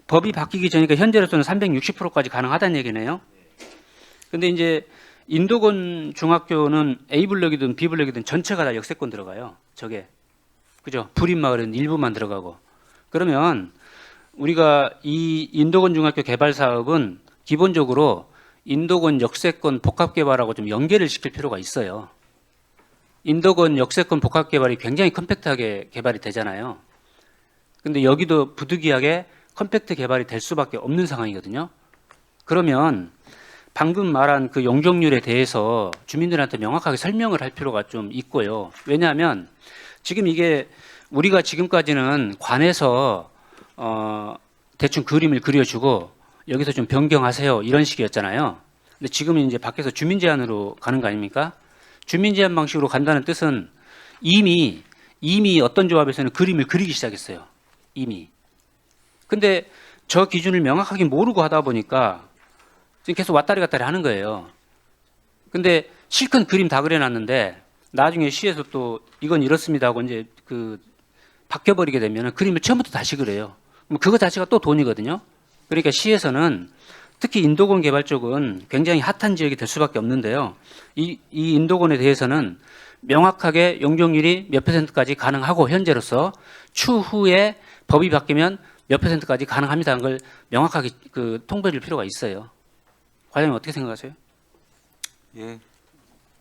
법이 바뀌기 전이니까 현재로서는 360%까지 가능하다는 얘기네요. 근데 이제 인도건 중학교는 A블럭이든 B블럭이든 전체가 다 역세권 들어가요. 저게. 그죠? 불인마을은 일부만 들어가고. 그러면 우리가 이 인도건 중학교 개발 사업은 기본적으로 인도건 역세권 복합 개발하고 좀 연계를 시킬 필요가 있어요. 인도건 역세권 복합 개발이 굉장히 컴팩트하게 개발이 되잖아요. 근데 여기도 부득이하게 컴팩트 개발이 될 수밖에 없는 상황이거든요. 그러면 방금 말한 그 용적률에 대해서 주민들한테 명확하게 설명을 할 필요가 좀 있고요. 왜냐하면 지금 이게 우리가 지금까지는 관에서 대충 그림을 그려주고 여기서 좀 변경하세요 이런 식이었잖아요. 근데 지금은 이제 밖에서 주민 제한으로 가는 거 아닙니까? 주민 제한 방식으로 간다는 뜻은 이미 어떤 조합에서는 그림을 그리기 시작했어요. 이미. 근데 저 기준을 명확하게 모르고 하다 보니까 지금 계속 왔다리 갔다리 하는 거예요. 근데 실컷 그림 다 그려놨는데 나중에 시에서 또 이건 이렇습니다 하고 이제 그 바뀌어버리게 되면 그림을 처음부터 다시 그려요. 그럼 그거 자체가 또 돈이거든요. 그러니까 시에서는 특히 인도권 개발 쪽은 굉장히 핫한 지역이 될 수밖에 없는데요. 이 인도권에 대해서는 명확하게 용적률이 몇 %까지 가능하고 현재로서 추후에 법이 바뀌면 몇 %까지 가능합니다 하는 걸 명확하게 그 통보해줄 필요가 있어요. 과장님 어떻게 생각하세요? 예,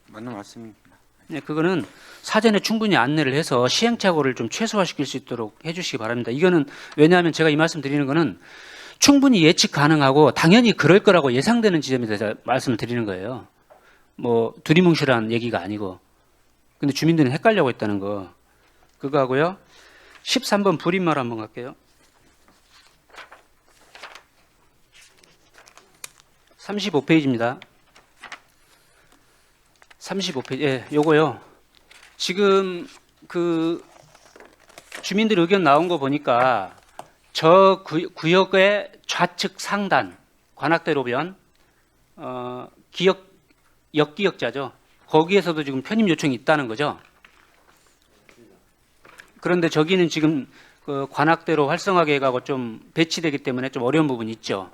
맞는 말씀입니다. 네, 그거는 사전에 충분히 안내를 해서 시행착오를 좀 최소화시킬 수 있도록 해주시기 바랍니다. 이거는 왜냐하면 제가 이 말씀 드리는 거는 충분히 예측 가능하고 당연히 그럴 거라고 예상되는 지점에 대해서 말씀을 드리는 거예요. 뭐 두리뭉실한 얘기가 아니고. 근데 주민들은 헷갈려고 했다는 거. 그거 하고요. 13번 불임말 한번 갈게요. 35페이지입니다. 35페이지. 예, 요거요. 지금 그 주민들 의견 나온 거 보니까 저 구역의 좌측 상단 관악대로변 역기역자죠. 거기에서도 지금 편입 요청이 있다는 거죠. 그런데 저기는 지금 그 관악대로 활성화 계획하고 좀 배치되기 때문에 좀 어려운 부분이 있죠.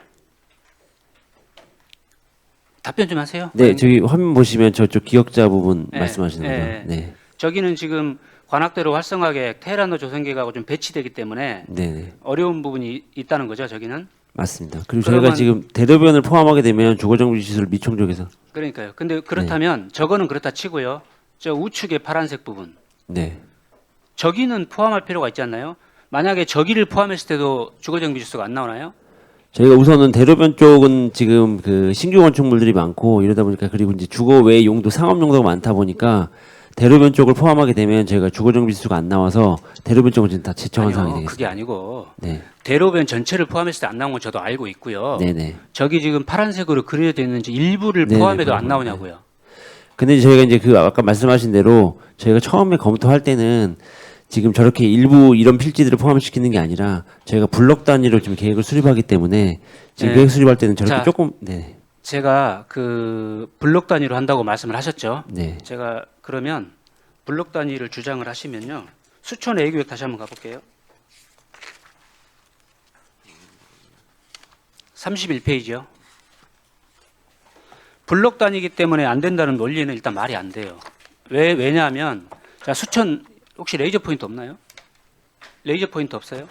답변 좀 하세요. 네, 저기 화면 보시면 저쪽 기억자 부분 네, 말씀하시는 거죠? 네. 네. 저기는 지금 관악대로 활성화 계획 테헤란로 조성 계획하고 좀 배치되기 때문에 네. 어려운 부분이 있다는 거죠. 저기는. 맞습니다. 그리고 그러면- 저희가 지금 대로변을 포함하게 되면 주거정비시설 미총족에서 그러니까요. 근데 그렇다면 저거는 그렇다 치고요. 저 우측의 파란색 부분. 네. 저기는 포함할 필요가 있지 않나요? 만약에 저기를 포함했을 때도 주거정비 지수가 안 나오나요? 저희가 우선은 대로변 쪽은 지금 그 신규 건축물들이 많고 이러다 보니까 그리고 이제 주거 외 용도 상업 용도가 많다 보니까 대로변 쪽을 포함하게 되면 저희가 주거정비 지수가 안 나와서 대로변 쪽은 지금 다 지정한 상황이 아니요. 되겠습니다. 그게 아니고 네. 대로변 전체를 포함했을 때 안 나온 건 저도 알고 있고요. 네네. 저기 지금 파란색으로 그려져 있는지 일부를 네네, 포함해도 안 그런 나오냐고요. 근데 저희가 이제 그 아까 말씀하신 대로 저희가 처음에 검토할 때는 지금 저렇게 일부 이런 필지들을 포함시키는 게 아니라 저희가 블록 단위로 지금 계획을 수립하기 때문에 지금 네. 계획 수립할 때는 저렇게 자. 조금 네. 제가 그 블록 단위로 한다고 말씀을 하셨죠. 네. 제가 그러면 블록 단위를 주장을 하시면요. 수촌 A구역 다시 한번 가볼게요. 31페이지요. 블록 단위이기 때문에 안 된다는 논리는 일단 말이 안 돼요. 왜냐하면 자 수촌 혹시 레이저 포인트 없나요? 레이저 포인트 없어요?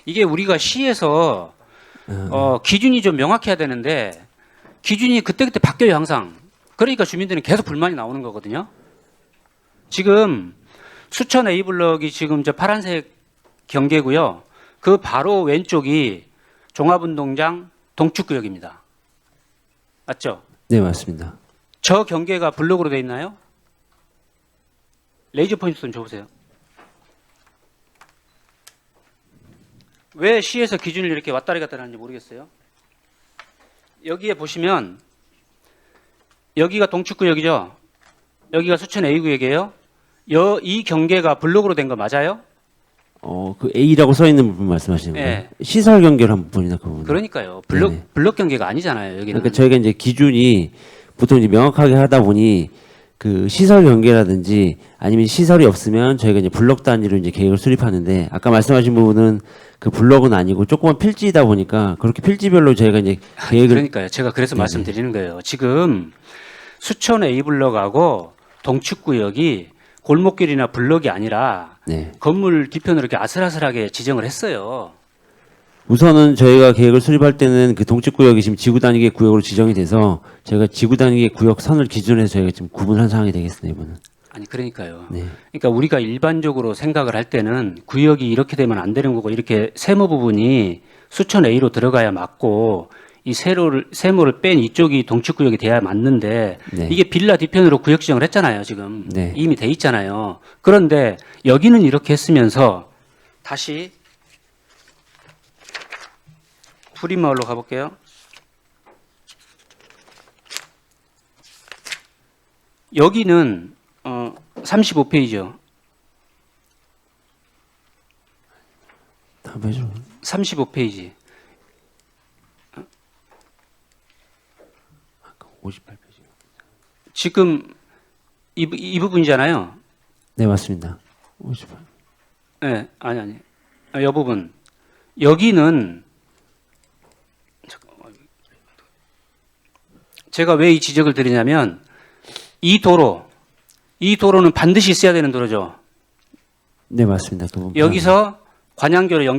이게 우리가 시에서 기준이 좀 명확해야 되는데 기준이 그때그때 바뀌어요 항상. 그러니까 주민들은 계속 불만이 나오는 거거든요. 지금 수천 A블럭이 지금 저 파란색 경계고요. 그 바로 왼쪽이 종합운동장 동축구역입니다. 맞죠? 네, 맞습니다. 저 경계가 블록으로 돼 있나요? 레이저 포인트 좀 줘보세요. 왜 시에서 기준을 이렇게 왔다리 갔다리 하는지 모르겠어요. 여기에 보시면 여기가 동축구역이죠. 여기가 수천 A구역이에요. 이 경계가 블록으로 된 거 맞아요? 그 A라고 써 있는 부분 말씀하시는 거예요? 네. 시설 연결한 부분이나 그 부분. 그러니까요. 네네. 블록 경계가 아니잖아요. 여기는. 그러니까 저희가 이제 기준이 보통 이제 명확하게 하다 보니 그 시설 연계라든지 아니면 시설이 없으면 저희가 이제 블록 단위로 이제 계획을 수립하는데 아까 말씀하신 부분은 그 블록은 아니고 조그만 필지이다 보니까 그렇게 필지별로 저희가 이제 계획을 그러니까요. 제가 그래서 네네. 말씀드리는 거예요. 지금 수촌 A블럭하고 동축구역이 골목길이나 블럭이 아니라 네. 건물 뒤편으로 이렇게 아슬아슬하게 지정을 했어요. 우선은 저희가 계획을 수립할 때는 그 동축구역이 지금 지구 단위의 구역으로 지정이 돼서 저희가 지구 단위의 구역 선을 기준으로 해서 저희가 지금 구분한 상황이 되겠습니다. 이번은. 아니 그러니까요. 네. 그러니까 우리가 일반적으로 생각을 할 때는 구역이 이렇게 되면 안 되는 거고 이렇게 세모 부분이 수천 A로 들어가야 맞고 이 세모를 뺀 이쪽이 동축구역이 돼야 맞는데 네. 이게 빌라 뒤편으로 구역 지정을 했잖아요. 지금 네. 이미 돼 있잖아요. 그런데 여기는 이렇게 했으면서 다시 부림마을로 가볼게요. 여기는 35페이지요. 다음 페이지. 35페이지. 58페이지. 지금 이 부분이잖아요. 네, 맞습니다. 58. 네, 아니. 이 부분. 여기는 잠깐만. 제가 왜 이 지적을 드리냐면 이 도로는 반드시 있어야 되는 도로죠. 네, 맞습니다. 그 부분. 여기서 관양교로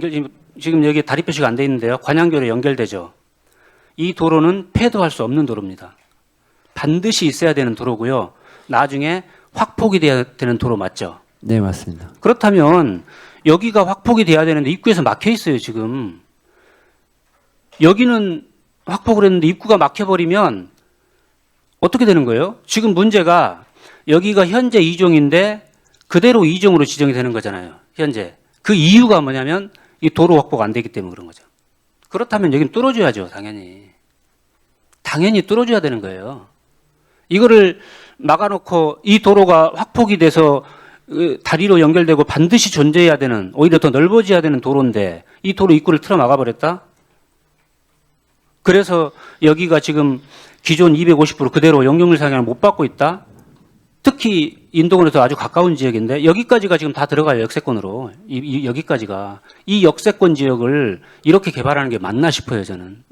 지금 여기 다리 표시가 안 돼 있는데요. 관양교로 연결되죠. 이 도로는 폐도할 수 없는 도로입니다. 반드시 있어야 되는 도로고요. 나중에 확폭이 돼야 되는 도로 맞죠? 네, 맞습니다. 그렇다면 여기가 확폭이 돼야 되는데 입구에서 막혀 있어요, 지금. 여기는 확폭을 했는데 입구가 막혀버리면 어떻게 되는 거예요? 지금 문제가 여기가 현재 2종인데 그대로 2종으로 지정이 되는 거잖아요, 현재. 그 이유가 뭐냐면 이 도로 확보가 안 되기 때문에 그런 거죠. 그렇다면 여기는 뚫어줘야죠, 당연히. 당연히 뚫어줘야 되는 거예요. 이거를 막아놓고 이 도로가 확폭이 돼서 다리로 연결되고 반드시 존재해야 되는, 오히려 더 넓어져야 되는 도로인데 이 도로 입구를 틀어 막아버렸다? 그래서 여기가 지금 기존 250% 그대로 용적률 상향을 못 받고 있다? 특히 인도군에서 아주 가까운 지역인데 여기까지가 지금 다 들어가요, 역세권으로. 여기까지가. 이 역세권 지역을 이렇게 개발하는 게 맞나 싶어요, 저는.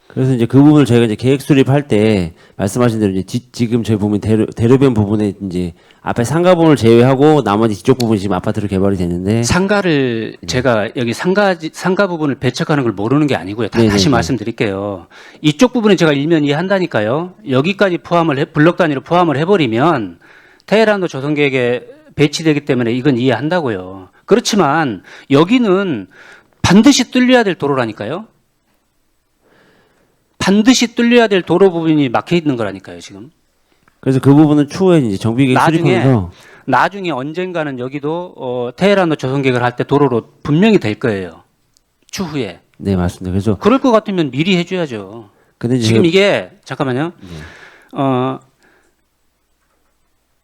그래서 이제 그 부분을 저희가 이제 계획 수립할 때 말씀하신 대로 이제 지금 저희 보면 대로변 부분에 이제 앞에 상가 부분을 제외하고 나머지 뒤쪽 부분이 지금 아파트로 개발이 됐는데 상가를 제가 여기 상가 부분을 배척하는 걸 모르는 게 아니고요. 네네네. 다시 말씀드릴게요. 이쪽 부분은 제가 일면 이해한다니까요. 여기까지 블록 단위로 포함을 해버리면 테헤란도 조성계획에 배치되기 때문에 이건 이해한다고요. 그렇지만 여기는 반드시 뚫려야 될 도로라니까요. 반드시 뚫려야 될 도로 부분이 막혀 있는 거라니까요, 지금. 그래서 그 부분은 추후에 이제 정비계획 수립하면서 나중에 언젠가는 여기도 테헤란도 조성계획을 할 때 도로로 분명히 될 거예요. 추후에. 네, 맞습니다. 그래서 그럴 것 같으면 미리 해줘야죠. 근데 이제 지금 이게 잠깐만요.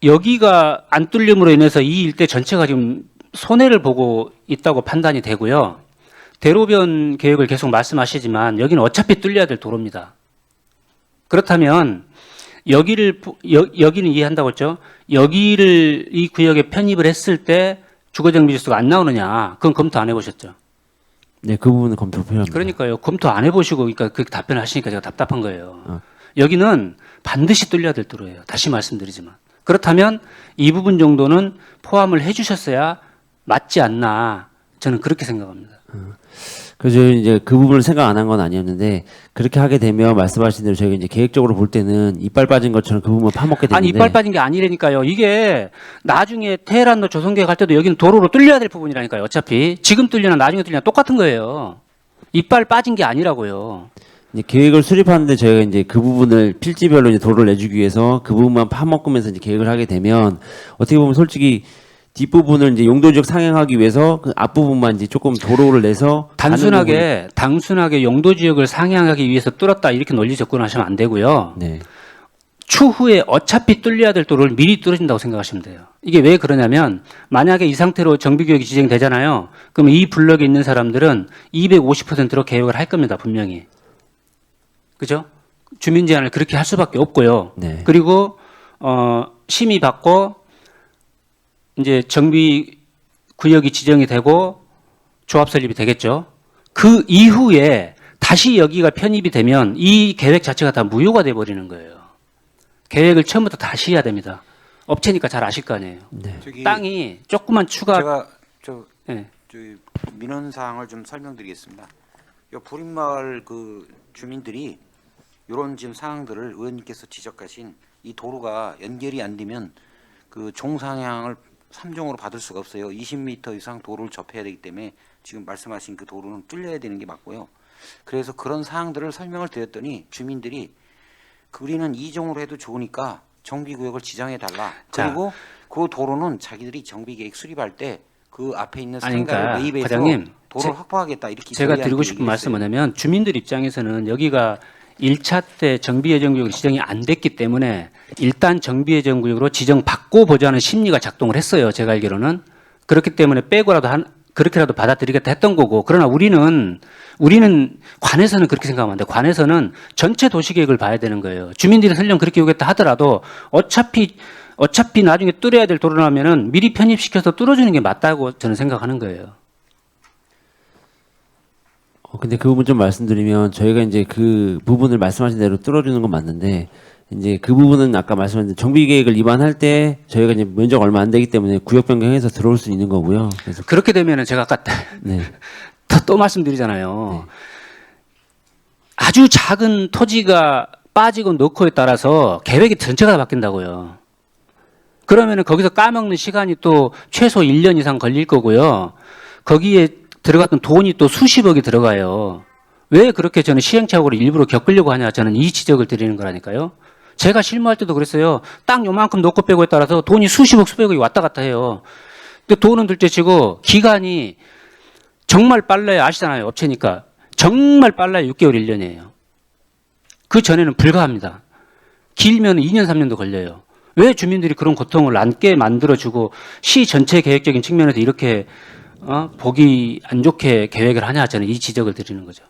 여기가 안 뚫림으로 인해서 이 일대 전체가 지금 손해를 보고 있다고 판단이 되고요. 대로변 계획을 계속 말씀하시지만 여기는 어차피 뚫려야 될 도로입니다. 그렇다면 여기는 이해한다고 했죠. 여기를 이 구역에 편입을 했을 때 주거정비 지수가 안 나오느냐. 그건 검토 안 해보셨죠. 네, 그 부분은 검토 필요합니다. 그러니까요. 검토 안 해보시고 그러니까 그렇게 답변을 하시니까 제가 답답한 거예요. 여기는 반드시 뚫려야 될 도로예요. 다시 말씀드리지만. 그렇다면 이 부분 정도는 포함을 해주셨어야 맞지 않나. 저는 그렇게 생각합니다. 그래서 이제 그 부분을 생각 안 한 건 아니었는데 그렇게 하게 되면 말씀하신 대로 저희가 이제 계획적으로 볼 때는 이빨 빠진 것처럼 그 부분을 파먹게 되는데 아니 이빨 빠진 게 아니라니까요. 이게 나중에 테헤란도 조성계획 할 때도 여기는 도로로 뚫려야 될 부분이라니까요. 어차피 지금 뚫리나 나중에 뚫리나 똑같은 거예요. 이빨 빠진 게 아니라고요. 이제 계획을 수립하는데 저희가 이제 그 부분을 필지별로 이제 도로를 내주기 위해서 그 부분만 파먹으면서 이제 계획을 하게 되면 어떻게 보면 솔직히 뒷부분을 이제 용도지역 상향하기 위해서 그 앞부분만 이제 조금 도로를 내서 단순하게 용도지역을 상향하기 위해서 뚫었다 이렇게 논리 접근하시면 안 되고요. 네. 추후에 어차피 뚫려야 될 도로를 미리 뚫어진다고 생각하시면 돼요. 이게 왜 그러냐면 만약에 이 상태로 정비구역이 지정되잖아요. 그럼 이 블럭에 있는 사람들은 250%로 계획을 할 겁니다. 분명히. 그죠? 주민 제한을 그렇게 할 수밖에 없고요. 네. 그리고 심의 받고 이제 정비 구역이 지정이 되고 조합 설립이 되겠죠. 그 이후에 다시 여기가 편입이 되면 이 계획 자체가 다 무효가 돼 버리는 거예요. 계획을 처음부터 다시 해야 됩니다. 업체니까 잘 아실 거 아니에요. 네. 저기 땅이 조금만 추가 제가 네. 민원 사항을 좀 설명드리겠습니다. 요 부림마을 그 주민들이 이런 지금 사항들을 의원님께서 지적하신 이 도로가 연결이 안 되면 그 종상향을 3종으로 받을 수가 없어요. 20m 이상 도로를 접해야 되기 때문에 지금 말씀하신 그 도로는 뚫려야 되는 게 맞고요. 그래서 그런 사항들을 설명을 드렸더니 주민들이 우리는 2종으로 해도 좋으니까 정비구역을 지정해 달라. 자. 그리고 그 도로는 자기들이 정비계획 수립할 때 그 앞에 있는 아니, 상가를 그러니까 매입해서 과장님, 도로를 확보하겠다 이렇게 제가 저희한테 드리고 싶은 얘기했어요. 말씀은 뭐냐면 주민들 입장에서는 여기가 1차 때 정비예정구역으로 지정이 안 됐기 때문에 일단 정비예정구역으로 지정받고 보자는 심리가 작동을 했어요. 제가 알기로는. 그렇기 때문에 빼고라도 그렇게라도 받아들이겠다 했던 거고. 그러나 우리는 관에서는 그렇게 생각하면 안 돼. 관에서는 전체 도시계획을 봐야 되는 거예요. 주민들이 설령 그렇게 요구했다 하더라도 어차피 나중에 뚫어야 될 도로라면은 미리 편입시켜서 뚫어주는 게 맞다고 저는 생각하는 거예요. 근데 그 부분 좀 말씀드리면 저희가 이제 그 부분을 말씀하신 대로 뚫어주는 건 맞는데 이제 그 부분은 아까 말씀하신 정비 계획을 위반할 때 저희가 이제 면적 얼마 안 되기 때문에 구역 변경해서 들어올 수 있는 거고요. 그래서 그렇게 되면은 제가 아까 네. 또 말씀드리잖아요. 아주 작은 토지가 빠지고 넣고에 따라서 계획이 전체가 다 바뀐다고요. 그러면은 거기서 까먹는 시간이 또 최소 1년 이상 걸릴 거고요. 거기에 들어갔던 돈이 또 수십억이 들어가요. 왜 그렇게 저는 시행착오를 일부러 겪으려고 하냐, 저는 이 지적을 드리는 거라니까요. 제가 실무할 때도 그랬어요. 땅 요만큼 넣고 빼고에 따라서 돈이 수십억 수백억이 왔다 갔다 해요. 근데 돈은 둘째치고 기간이 정말 빨라요. 아시잖아요. 업체니까. 정말 빨라요. 6개월 1년이에요. 그 전에는 불가합니다. 길면 2년 3년도 걸려요. 왜 주민들이 그런 고통을 안게 만들어주고 시 전체 계획적인 측면에서 이렇게 보기 안 좋게 계획을 하냐, 저는 이 지적을 드리는 거죠.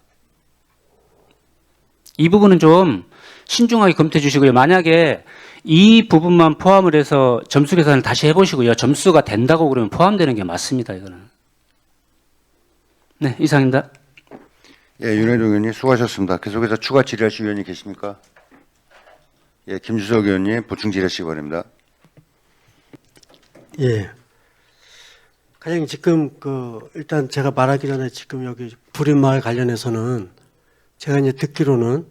이 부분은 좀 신중하게 검토해 주시고요. 만약에 이 부분만 포함을 해서 점수 계산을 다시 해보시고요. 점수가 된다고 그러면 포함되는 게 맞습니다. 이거는. 네, 이상입니다. 예, 윤혜동 의원님 수고하셨습니다. 계속해서 추가 질의하실 의원이 계십니까? 예, 김주석 의원님 보충 질의하시기 바랍니다. 예. 과장님 지금 일단 제가 말하기 전에 지금 여기 부린마을 관련해서는 제가 이제 듣기로는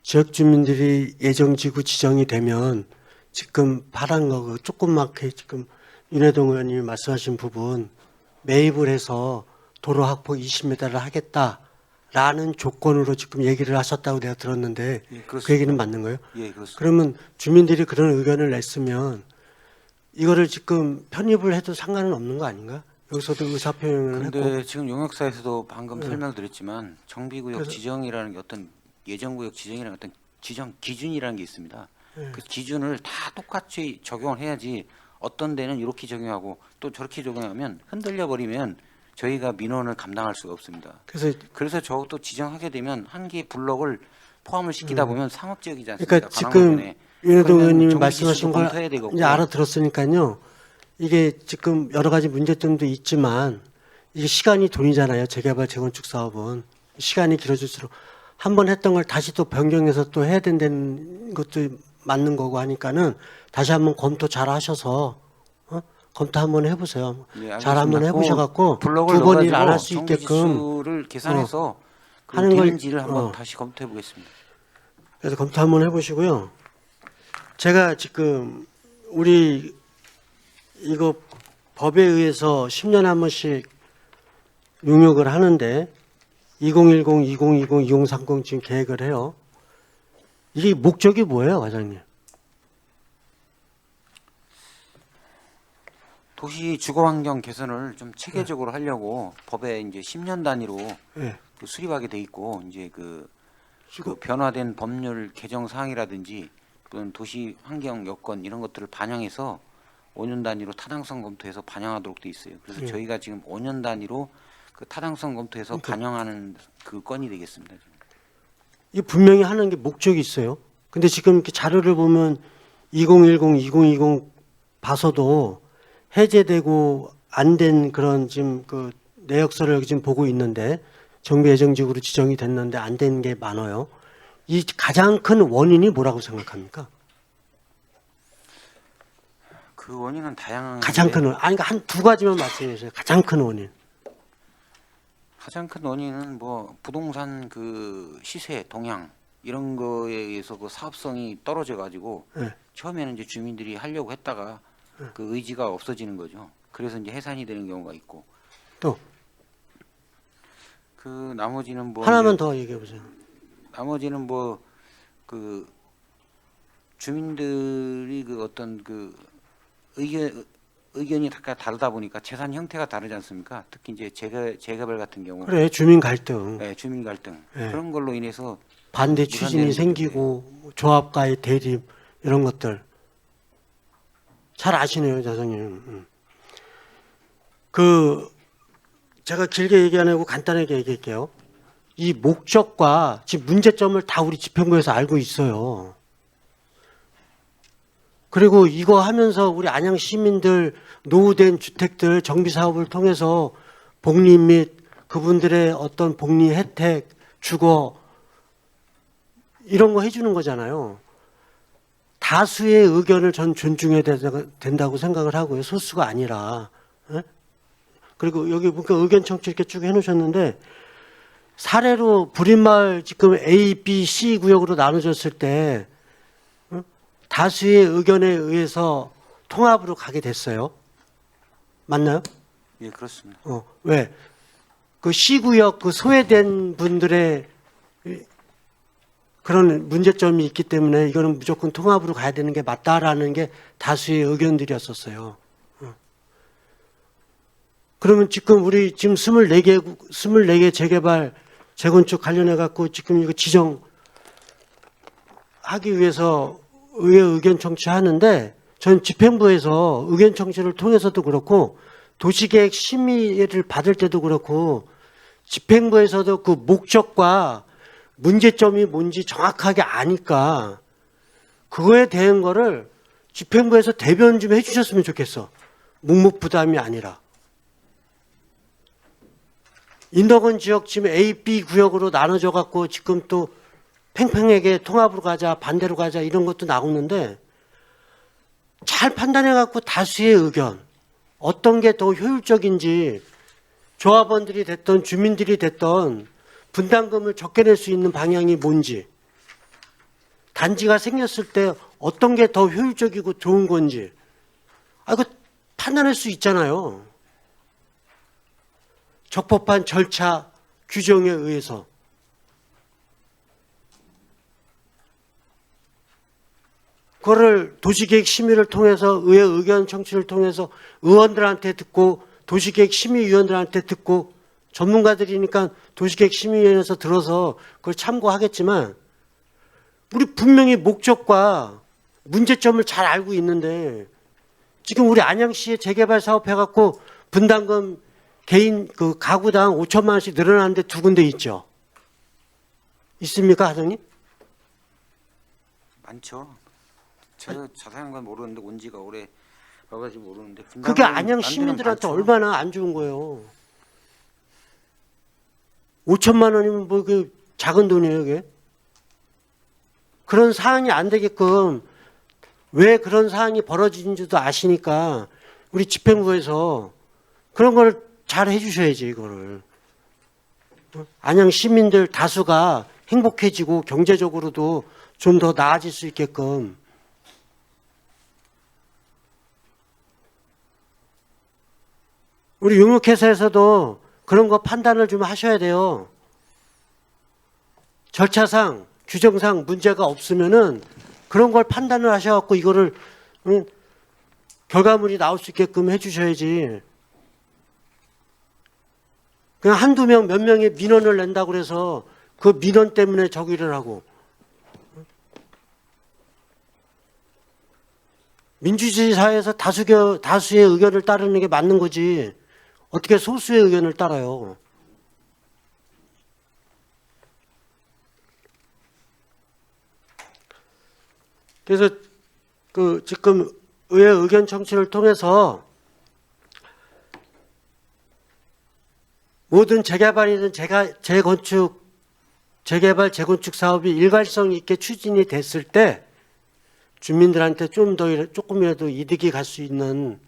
지역 주민들이 예정지구 지정이 되면 지금 바란 거 조그맣게 지금 윤혜동 의원님이 말씀하신 부분 매입을 해서 도로 확보 20m를 하겠다라는 조건으로 지금 얘기를 하셨다고 내가 들었는데 예, 그 그렇습니다. 얘기는 맞는 거예요? 예, 그렇습니다. 그러면 주민들이 그런 의견을 냈으면 이거를 지금 편입을 해도 상관은 없는 거 아닌가? 여기서도 의사표명을 했고 근데 지금 용역사에서도 방금 네. 설명드렸지만 정비구역 그래서- 지정이라는 게 어떤 예정구역 지정이라는 어떤 지정 기준이라는 게 있습니다. 네. 그 기준을 다 똑같이 적용을 해야지 어떤 데는 이렇게 적용하고 또 저렇게 적용하면 흔들려 버리면 저희가 민원을 감당할 수가 없습니다. 그래서 저것도 지정하게 되면 한 개의 블록을 포함을 시키다 보면 상업지역이지 않습니까? 그러니까 지금 윤혜동 의원님이 말씀하신 걸 이제 알아들었으니까요. 이게 지금 여러 가지 문제점도 있지만 이게 시간이 돈이잖아요. 재개발 재건축 사업은 시간이 길어질수록 한 번 했던 걸 다시 또 변경해서 또 해야 된다는 것도 맞는 거고 하니까는 다시 한번 검토 잘 하셔서 검토 한번 해보세요. 네, 잘 한번 알겠습니다. 해보셔갖고 블록을 두 번 일 안 넣어가지고 할 수 있게끔 정비지수를 계산해서 그 하는 걸- 되는지를 한번 다시 검토해 보겠습니다. 그래서 검토 한번 해보시고요. 제가 지금 우리 이거 법에 의해서 10년에 한 번씩 용역을 하는데 2010, 2020, 2030 지금 계획을 해요. 이게 목적이 뭐예요, 과장님? 도시 주거 환경 개선을 좀 체계적으로 하려고 법에 이제 10년 단위로 예. 그 수립하게 돼 있고 이제 그 주거- 변화된 법률 개정 사항이라든지 또는 도시 환경 여건 이런 것들을 반영해서 5년 단위로 타당성 검토해서 반영하도록 돼 있어요. 그래서 예. 저희가 지금 5년 단위로 그 타당성 검토해서 반영하는 그 건이 되겠습니다. 이게 분명히 하는 게 목적이 있어요. 근데 지금 이렇게 자료를 보면 2010, 2020 봐서도 해제되고 안 된 그런 지금 그 내역서를 여기 지금 보고 있는데 정비 예정지구로 지정이 됐는데 안 된 게 많아요. 이 가장 큰 원인이 뭐라고 생각합니까? 그 원인은 다양한 가장 큰 원인. 아니, 그러니까 한 두 가지만 말씀해 주세요. 가장 큰 원인. 가장 큰 원인은 뭐 부동산 그 시세 동향 이런 거에 의해서 그 사업성이 떨어져 가지고 네. 처음에는 이제 주민들이 하려고 했다가 그 의지가 없어지는 거죠. 그래서 이제 해산이 되는 경우가 있고 또 그 나머지는 뭐 하나만 이제 더 얘기해 보세요. 나머지는 뭐 그 주민들이 그 어떤 그 의견이 다 다르다 보니까 재산 형태가 다르지 않습니까? 특히 이제 재개발 같은 경우, 그래 주민 갈등, 예, 주민 갈등 예. 그런 걸로 인해서 반대 무산되는 추진이 것들이. 생기고 조합과의 대립 이런 것들 잘 아시네요, 자장님. 그 제가 길게 얘기 안 하고 간단하게 얘기할게요. 이 목적과 지금 문제점을 다 우리 집행부에서 알고 있어요. 그리고 이거 하면서 우리 안양 시민들 노후된 주택들 정비 사업을 통해서 복리 및 그분들의 어떤 복리 혜택, 주거 이런 거 해주는 거잖아요. 다수의 의견을 전 존중해야 된다고 생각을 하고요. 소수가 아니라. 예? 그리고 여기 보니까 의견 청취 이렇게 쭉 해놓으셨는데 사례로 부린마을 지금 A, B, C 구역으로 나눠졌을 때 다수의 의견에 의해서 통합으로 가게 됐어요. 맞나요? 예, 그렇습니다. 왜? 그 C 구역 그 소외된 분들의 그런 문제점이 있기 때문에 이거는 무조건 통합으로 가야 되는 게 맞다라는 게 다수의 의견들이었었어요. 그러면 지금 우리 지금 24개 재개발, 재건축 관련해 갖고 지금 이거 지정하기 위해서 의회 의견 청취하는데 전 집행부에서 의견 청취를 통해서도 그렇고 도시계획 심의를 받을 때도 그렇고 집행부에서도 그 목적과 문제점이 뭔지 정확하게 아니까 그거에 대한 거를 집행부에서 대변 좀 해주셨으면 좋겠어. 묵묵부담이 아니라. 인덕원 지역 지금 A, B 구역으로 나눠져 갖고 지금 또 팽팽하게 통합으로 가자, 반대로 가자 이런 것도 나오는데 잘 판단해 갖고 다수의 의견, 어떤 게 더 효율적인지 조합원들이 됐던 주민들이 됐던 분담금을 적게 낼 수 있는 방향이 뭔지, 단지가 생겼을 때 어떤 게 더 효율적이고 좋은 건지, 이거 판단할 수 있잖아요. 적법한 절차, 규정에 의해서. 그거를 도시계획 심의를 통해서 의회 의견 청취를 통해서 의원들한테 듣고 도시계획 심의위원들한테 듣고 전문가들이니까 도시계획 심의위원회에서 들어서 그걸 참고하겠지만 우리 분명히 목적과 문제점을 잘 알고 있는데 지금 우리 안양시에 재개발 사업 해갖고 분담금 개인 그 가구당 5천만 원씩 늘어나는데 두 군데 있죠. 있습니까, 하장님? 많죠. 제가 자세한 건 모르는데 온 지가 오래 와가지고 모르는데 그게 안양 분담금 시민들한테 많죠. 얼마나 안 좋은 거예요. 5천만 원이면 뭐 그 작은 돈이에요, 이게. 그런 사안이 안 되게끔 왜 그런 사안이 벌어지는지도 아시니까 우리 집행부에서 그런 걸 잘 해주셔야지, 이거를. 안양 시민들 다수가 행복해지고 경제적으로도 좀 더 나아질 수 있게끔. 우리 용역회사에서도 그런 거 판단을 좀 하셔야 돼요. 절차상, 규정상 문제가 없으면은 그런 걸 판단을 하셔갖고 이거를 결과물이 나올 수 있게끔 해주셔야지. 그냥 한두 명, 몇 명의 민원을 낸다고 그래서 그 민원 때문에 저기를 하고. 민주주의 사회에서 다수의 의견을 따르는 게 맞는 거지. 어떻게 소수의 의견을 따라요? 그래서 그 지금 의회 의견 청취를 통해서 모든 재개발이든 재건축, 재개발, 재건축 사업이 일관성 있게 추진이 됐을 때 주민들한테 좀 더 조금이라도 이득이 갈 수 있는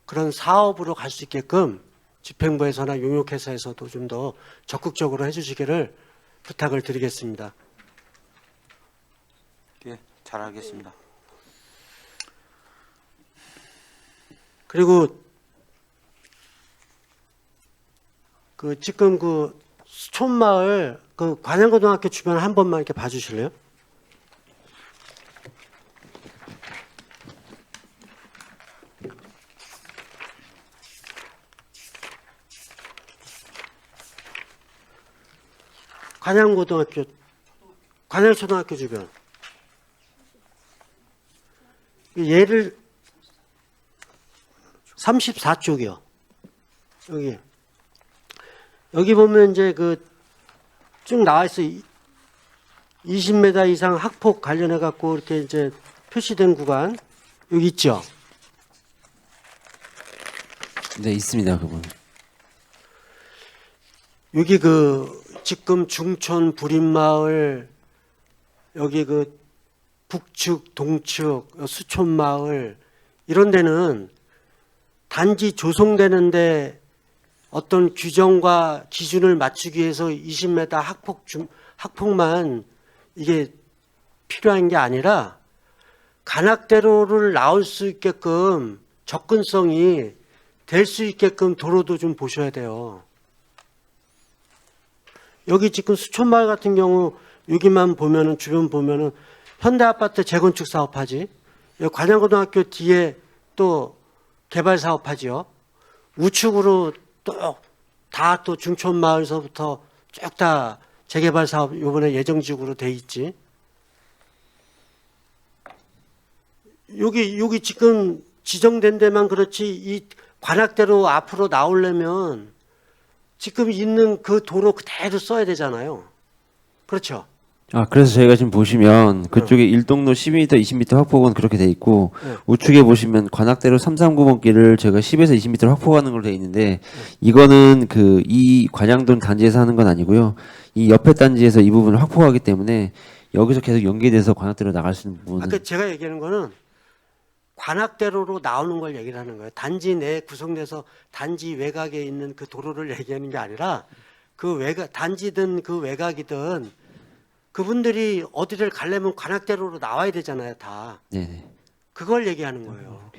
그런 사업으로 갈 수 있게끔 집행부에서나 용역회사에서도 좀 더 적극적으로 해주시기를 부탁을 드리겠습니다. 예, 잘 알겠습니다. 그리고 그 지금 그 수촌마을 그 관양고등학교 주변 한 번만 이렇게 봐주실래요? 관양고등학교, 관양초등학교 주변. 얘를 34쪽이요. 여기 보면 이제 그 쭉 나와 있어. 20m 이상 학폭 관련해 갖고 이렇게 이제 표시된 구간 여기 있죠. 네, 있습니다. 그분. 여기 그 지금 중촌 부림마을 여기 그 북측 동측 수촌마을 이런 데는 단지 조성되는데 어떤 규정과 기준을 맞추기 위해서 20m 학폭만 이게 필요한 게 아니라 관악대로를 나올 수 있게끔 접근성이 될 수 있게끔 도로도 좀 보셔야 돼요. 여기 지금 수촌마을 같은 경우 여기만 보면은 주변 보면은 현대아파트 재건축 사업하지. 여기 관양고등학교 뒤에 또 개발 사업하지요. 우측으로 또 다 또 중촌마을서부터 쭉 다 재개발 사업 이번에 예정지구로 돼 있지. 여기 지금 지정된 데만 그렇지 이 관악대로 앞으로 나오려면 지금 있는 그 도로 그대로 써야 되잖아요. 그렇죠? 아, 그래서 저희가 지금 보시면 그쪽에 일동로 12m, 20m 확폭은 그렇게 돼 있고 네. 우측에 보시면 관악대로 339번 길을 저희가 10에서 20m 확폭하는 걸로 돼 있는데 이거는 그 이 관양동 단지에서 하는 건 아니고요. 이 옆에 단지에서 이 부분을 확폭하기 때문에 여기서 계속 연계돼서 관악대로 나갈 수 있는 부분은 아까 제가 얘기하는 거는 관악대로로 나오는 걸 얘기를 하는 거예요. 단지 내 구성돼서 단지 외곽에 있는 그 도로를 얘기하는 게 아니라 그 외곽 단지든 그 외곽이든 그분들이 어디를 가려면 관악대로로 나와야 되잖아요, 다. 네네. 그걸 얘기하는 거예요.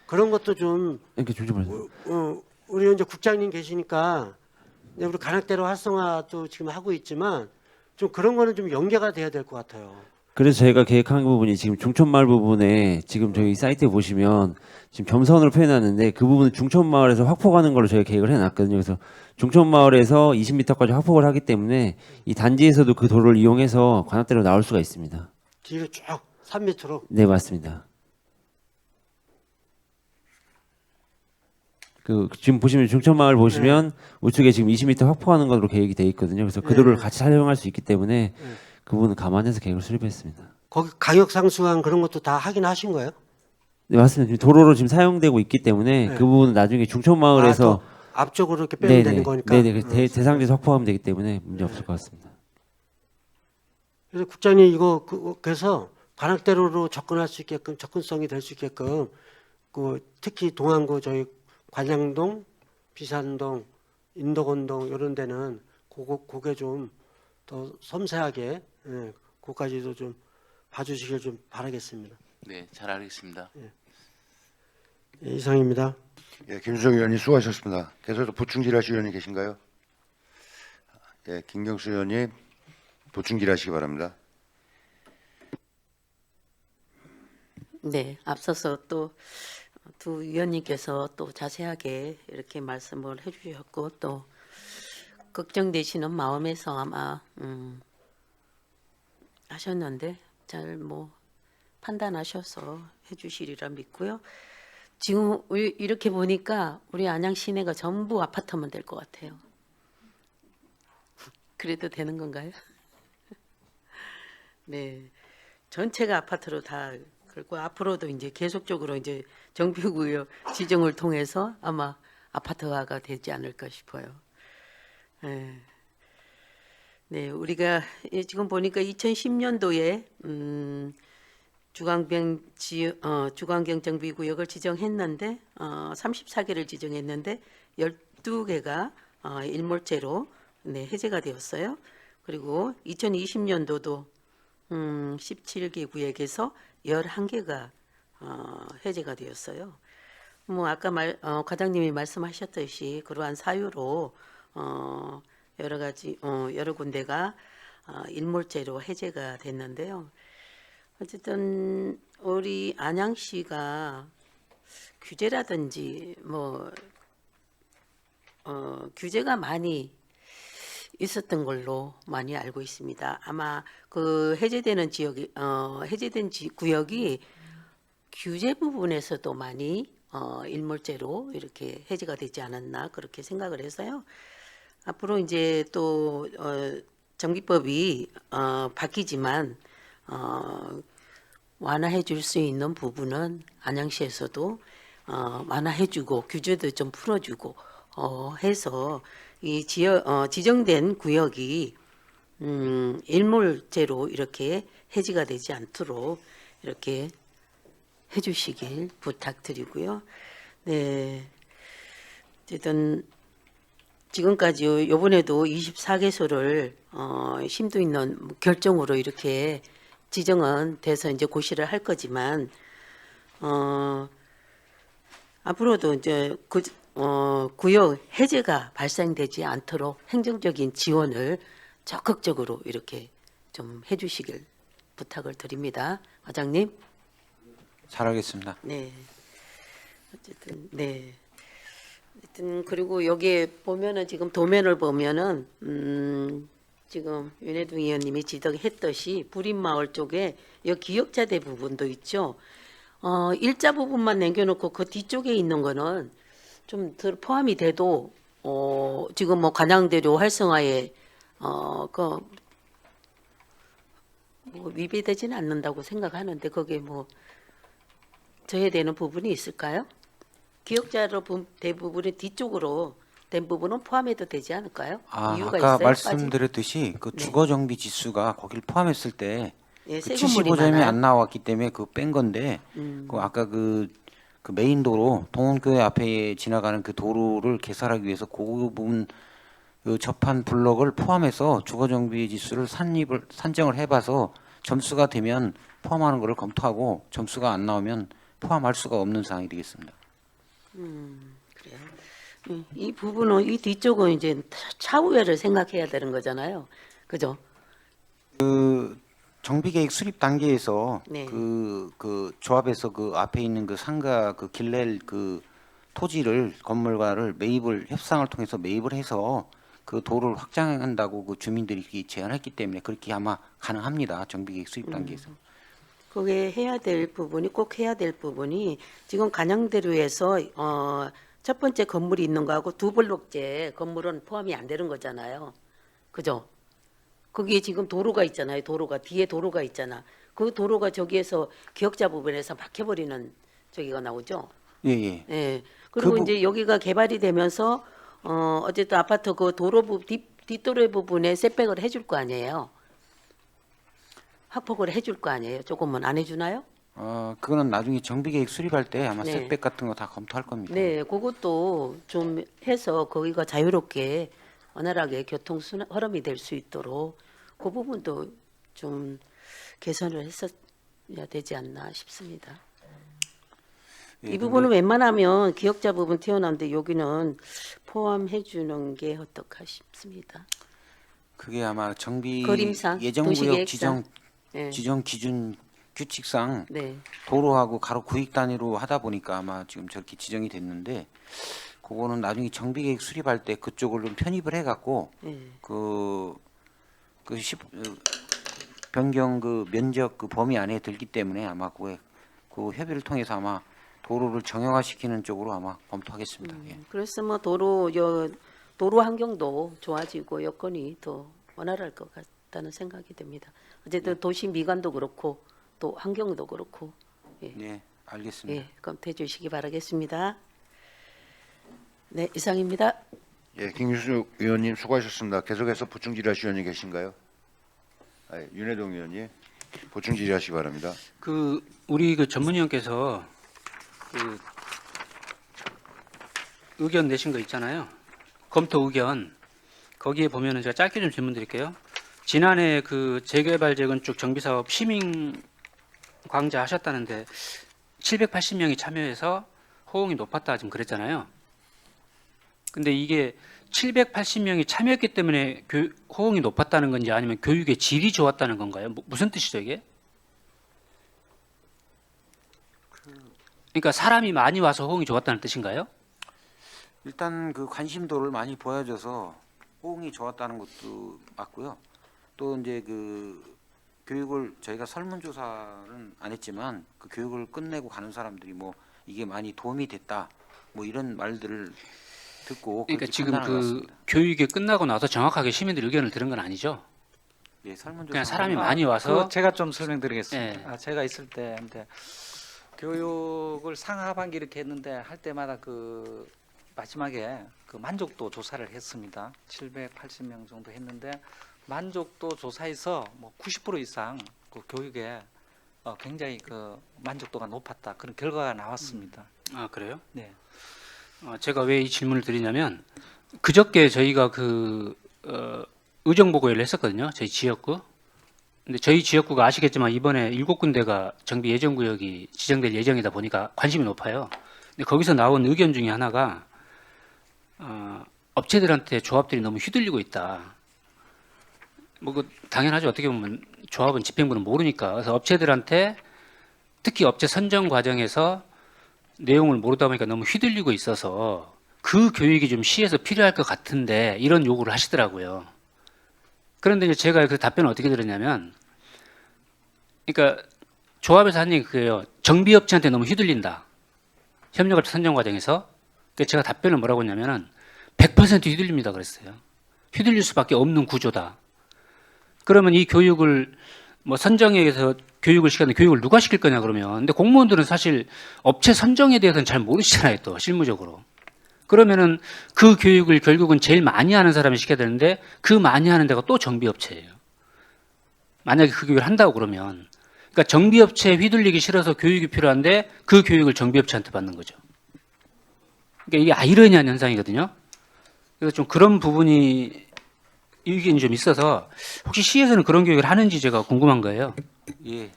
그런 것도 좀 이렇게 좀 말씀. 우리 이제 국장님 계시니까 이제 우리 관악대로 활성화도 지금 하고 있지만 좀 그런 거는 좀 연계가 돼야 될 것 같아요. 그래서 저희가 계획한 부분이 지금 중촌마을 부분에 지금 저희 사이트에 보시면 지금 점선으로 표현하는데 그 부분은 중촌마을에서 확폭하는 걸로 저희가 계획을 해놨거든요. 그래서 중촌마을에서 20m까지 확폭을 하기 때문에 이 단지에서도 그 도로를 이용해서 관악대로 나올 수가 있습니다. 뒤로 쭉 3m로. 네, 맞습니다. 그 지금 보시면 중촌마을 보시면 우측에 지금 20m 확폭하는 것으로 계획이 돼 있거든요. 그래서 그 도로를 같이 사용할 수 있기 때문에 그 부분은 감안해서 계획을 수립했습니다. 거기 강력 상수강 그런 것도 다 확인하신 거예요? 네, 맞습니다. 지금 도로로 지금 사용되고 있기 때문에 네. 그 부분은 나중에 중촌마을에서 더 앞쪽으로 이렇게 빼면 되는 거니까. 네네. 대상지에서 확보하면 되기 때문에 문제 없을 것 같습니다. 그래서 국장님 이거 그래서 관악대로로 접근할 수 있게끔 접근성이 될 수 있게끔 그 특히 동안구 저희 관양동, 비산동, 인덕원동 이런 데는 그게 좀 더 섬세하게 그까지도 좀 봐주시길 좀 바라겠습니다. 네, 잘 알겠습니다. 예, 이상입니다. 예, 김수정 의원님 수고하셨습니다. 계속해서 보충질하실 의원이 계신가요? 예, 김경수 의원님 보충질하시기 바랍니다. 네, 앞서서 또 두 위원님께서 또 자세하게 이렇게 말씀을 해주셨고 또 걱정되시는 마음에서 아마 하셨는데 잘 뭐 판단하셔서 해주시리라 믿고요. 지금 이렇게 보니까 우리 안양 시내가 전부 아파트만 될 것 같아요. 그래도 되는 건가요? 네, 전체가 아파트로 다 그리고 앞으로도 이제 계속적으로 이제 정비구역 지정을 통해서 아마 아파트화가 되지 않을까 싶어요. 네, 우리가 지금 보니까 2010년도에 주광경 정비구역을 지정했는데 34개를 지정했는데 12개가 일몰제로 해제가 되었어요. 그리고 2020년도도 17개 구역에서 11개가 해제가 되었어요. 뭐 아까 과장님이 말씀하셨듯이 그러한 사유로 여러 가지 여러 군데가 일몰제로 해제가 됐는데요. 어쨌든 우리 안양시가 규제라든지 뭐 규제가 많이 있었던 걸로 많이 알고 있습니다. 아마 그 해제되는 지역이 구역이 규제 부분에서도 많이 일몰제로 이렇게 해제가 되지 않았나 그렇게 생각을 해서요. 앞으로 이제 또 정비법이 바뀌지만 완화해 줄 수 있는 부분은 안양시에서도 완화해주고 규제도 좀 풀어주고 해서 이 지정된 구역이 일몰제로 이렇게 해지가 되지 않도록 이렇게 해주시길 부탁드리고요. 네, 어쨌든 지금까지 요번에도 24개소를 심도 있는 결정으로 이렇게 지정은 돼서 이제 고시를 할 거지만 앞으로도 이제 구역 해제가 발생되지 않도록 행정적인 지원을 적극적으로 이렇게 좀 해주시길 부탁을 드립니다. 과장님. 잘하겠습니다. 네. 어쨌든 네. 하여튼 그리고 여기에 보면은 지금 도면을 보면은 지금 윤혜동 의원님이 지적했듯이 부린마을 쪽에 여 기역자대 부분도 있죠. 일자 부분만 남겨놓고 그 뒤쪽에 있는 거는 좀 덜 포함이 돼도 지금 뭐 관양대로 활성화에 뭐 위배되지는 않는다고 생각하는데 거기에 뭐 저해되는 부분이 있을까요? 기역자로 대부분의 뒤쪽으로 된 부분은 포함해도 되지 않을까요? 이유가 아까 있어요? 말씀드렸듯이 그 네. 주거 정비 지수가 거길 포함했을 때 예, 그 새 건물이 75점이 많아요. 안 나왔기 때문에 그 뺀 건데 그 아까 그 메인 도로 동원교회 앞에 지나가는 그 도로를 개설하기 위해서 그 부분 그 접한 블록을 포함해서 주거 정비 지수를 산정을 해봐서 점수가 되면 포함하는 것을 검토하고 점수가 안 나오면 포함할 수가 없는 사항이 되겠습니다. 그래요. 이 부분은 이 뒤쪽은 이제 차후회를 생각해야 되는 거잖아요. 그죠? 정비계획 수립 단계에서 네. 그 조합에서 그 앞에 있는 그 상가 그 길낼 그 토지를 건물과를 매입을 협상을 통해서 매입을 해서 그 도로를 확장한다고 그 주민들이 제안했기 때문에 그렇게 아마 가능합니다. 정비계획 수립 단계에서. 그게 해야 될 부분이 꼭 해야 될 부분이 지금 간양대로에서 첫 번째 건물이 있는 거하고 두 블록째 건물은 포함이 안 되는 거잖아요. 그죠? 거기에 지금 도로가 있잖아요. 도로가 뒤에 도로가 있잖아. 그 도로가 저기에서 기역자 부분에서 막혀버리는 저기가 나오죠. 예. 예. 그리고 이제 여기가 개발이 되면서 어쨌든 아파트 그 뒷도로 부분에 셋백을 해줄 거 아니에요. 확폭을 해줄 거 아니에요. 조금은 안 해주나요? 그거는 나중에 정비계획 수립할 때 아마 네. 셋백 같은 거 다 검토할 겁니다. 네, 그것도 좀 해서 거기가 자유롭게 원활하게 교통 흐름이 될 수 있도록 그 부분도 좀 개선을 했어야 되지 않나 싶습니다. 예, 이 부분은 웬만하면 기역자 부분 튀어나오는데 여기는 포함해 주는 게 어떨까 싶습니다. 그게 아마 정비 그림상, 예정구역 도시계획상. 네. 지정 기준 규칙상 네. 도로하고 가로 구획 단위로 하다 보니까 아마 지금 저렇게 지정이 됐는데 그거는 나중에 정비계획 수립할 때 그쪽을 좀 편입을 해갖고 네. 변경 그 면적 그 범위 안에 들기 때문에 아마 그 협의를 통해서 아마 도로를 정형화시키는 쪽으로 아마 검토하겠습니다. 예. 그래서 뭐 도로 환경도 좋아지고 여건이 더 원활할 것 같다는 생각이 듭니다. 어쨌든 도시 미관도 그렇고 또 환경도 그렇고 네, 알겠습니다. 예, 검토해 주시기 바라겠습니다. 네, 이상입니다. 예, 김규수 의원님 수고하셨습니다. 계속해서 보충 질의하실 의원이 계신가요? 윤혜동 의원님 보충 질의하시기 바랍니다. 우리 그 전문위원께서 그 의견 내신 거 있잖아요. 검토 의견. 거기에 보면은 제가 짧게 좀 질문드릴게요. 지난해 그 재개발 재건축 정비사업 시민 광자 하셨다는데 780명이 참여해서 호응이 높았다 지금 그랬잖아요. 근데 이게 780명이 참여했기 때문에 호응이 높았다는 건지 아니면 교육의 질이 좋았다는 건가요? 무슨 뜻이죠 이게? 그러니까 사람이 많이 와서 호응이 좋았다는 뜻인가요? 일단 그 관심도를 많이 보여줘서 호응이 좋았다는 것도 맞고요. 또 이제 그 교육을 저희가 설문조사는 안 했지만 그 교육을 끝내고 가는 사람들이 뭐 이게 많이 도움이 됐다 뭐 이런 말들을 듣고 그러니까 그렇게 지금 판단한 것 그 같습니다. 교육이 끝나고 나서 정확하게 시민들 의견을 들은 건 아니죠? 예, 설문조사 그냥 사람이 많이 와서 그 제가 좀 설명드리겠습니다. 예. 제가 있을 때 근데 교육을 상하반기 이렇게 했는데 할 때마다 그 마지막에 그 만족도 조사를 했습니다. 780명 정도 했는데 만족도 조사에서 뭐 90% 이상 그 교육에 굉장히 그 만족도가 높았다 그런 결과가 나왔습니다. 아 그래요? 네. 제가 왜 이 질문을 드리냐면 그저께 저희가 그 의정보고회를 했었거든요. 저희 지역구. 근데 저희 지역구가 아시겠지만 이번에 7군데가 정비 예정구역이 지정될 예정이다 보니까 관심이 높아요. 근데 거기서 나온 의견 중에 하나가 업체들한테 조합들이 너무 휘둘리고 있다. 뭐 그 당연하죠. 어떻게 보면 조합은 집행부는 모르니까. 그래서 업체들한테 특히 업체 선정 과정에서 내용을 모르다 보니까 너무 휘둘리고 있어서 그 교육이 좀 시에서 필요할 것 같은데 이런 요구를 하시더라고요. 그런데 이제 제가 그 답변을 어떻게 들었냐면, 그러니까 조합에서 한 얘기 그게요. 정비업체한테 너무 휘둘린다. 협력업체 선정 과정에서. 그러니까 제가 답변을 뭐라고 했냐면은 100% 휘둘립니다 그랬어요. 휘둘릴 수밖에 없는 구조다. 그러면 이 교육을 뭐 선정에서 교육을 시켰는데 교육을 누가 시킬 거냐 그러면. 근데 공무원들은 사실 업체 선정에 대해서는 잘 모르시잖아요 또 실무적으로. 그러면은 그 교육을 결국은 제일 많이 하는 사람이 시켜야 되는데 그 많이 하는 데가 또 정비업체예요. 만약에 그 교육을 한다고 그러면. 그러니까 정비업체에 휘둘리기 싫어서 교육이 필요한데 그 교육을 정비업체한테 받는 거죠. 그러니까 이게 아이러니한 현상이거든요. 그래서 좀 그런 부분이 의견이 좀 있어서 혹시 시에서는 그런 교육을 하는지 제가 궁금한 거예요. 예,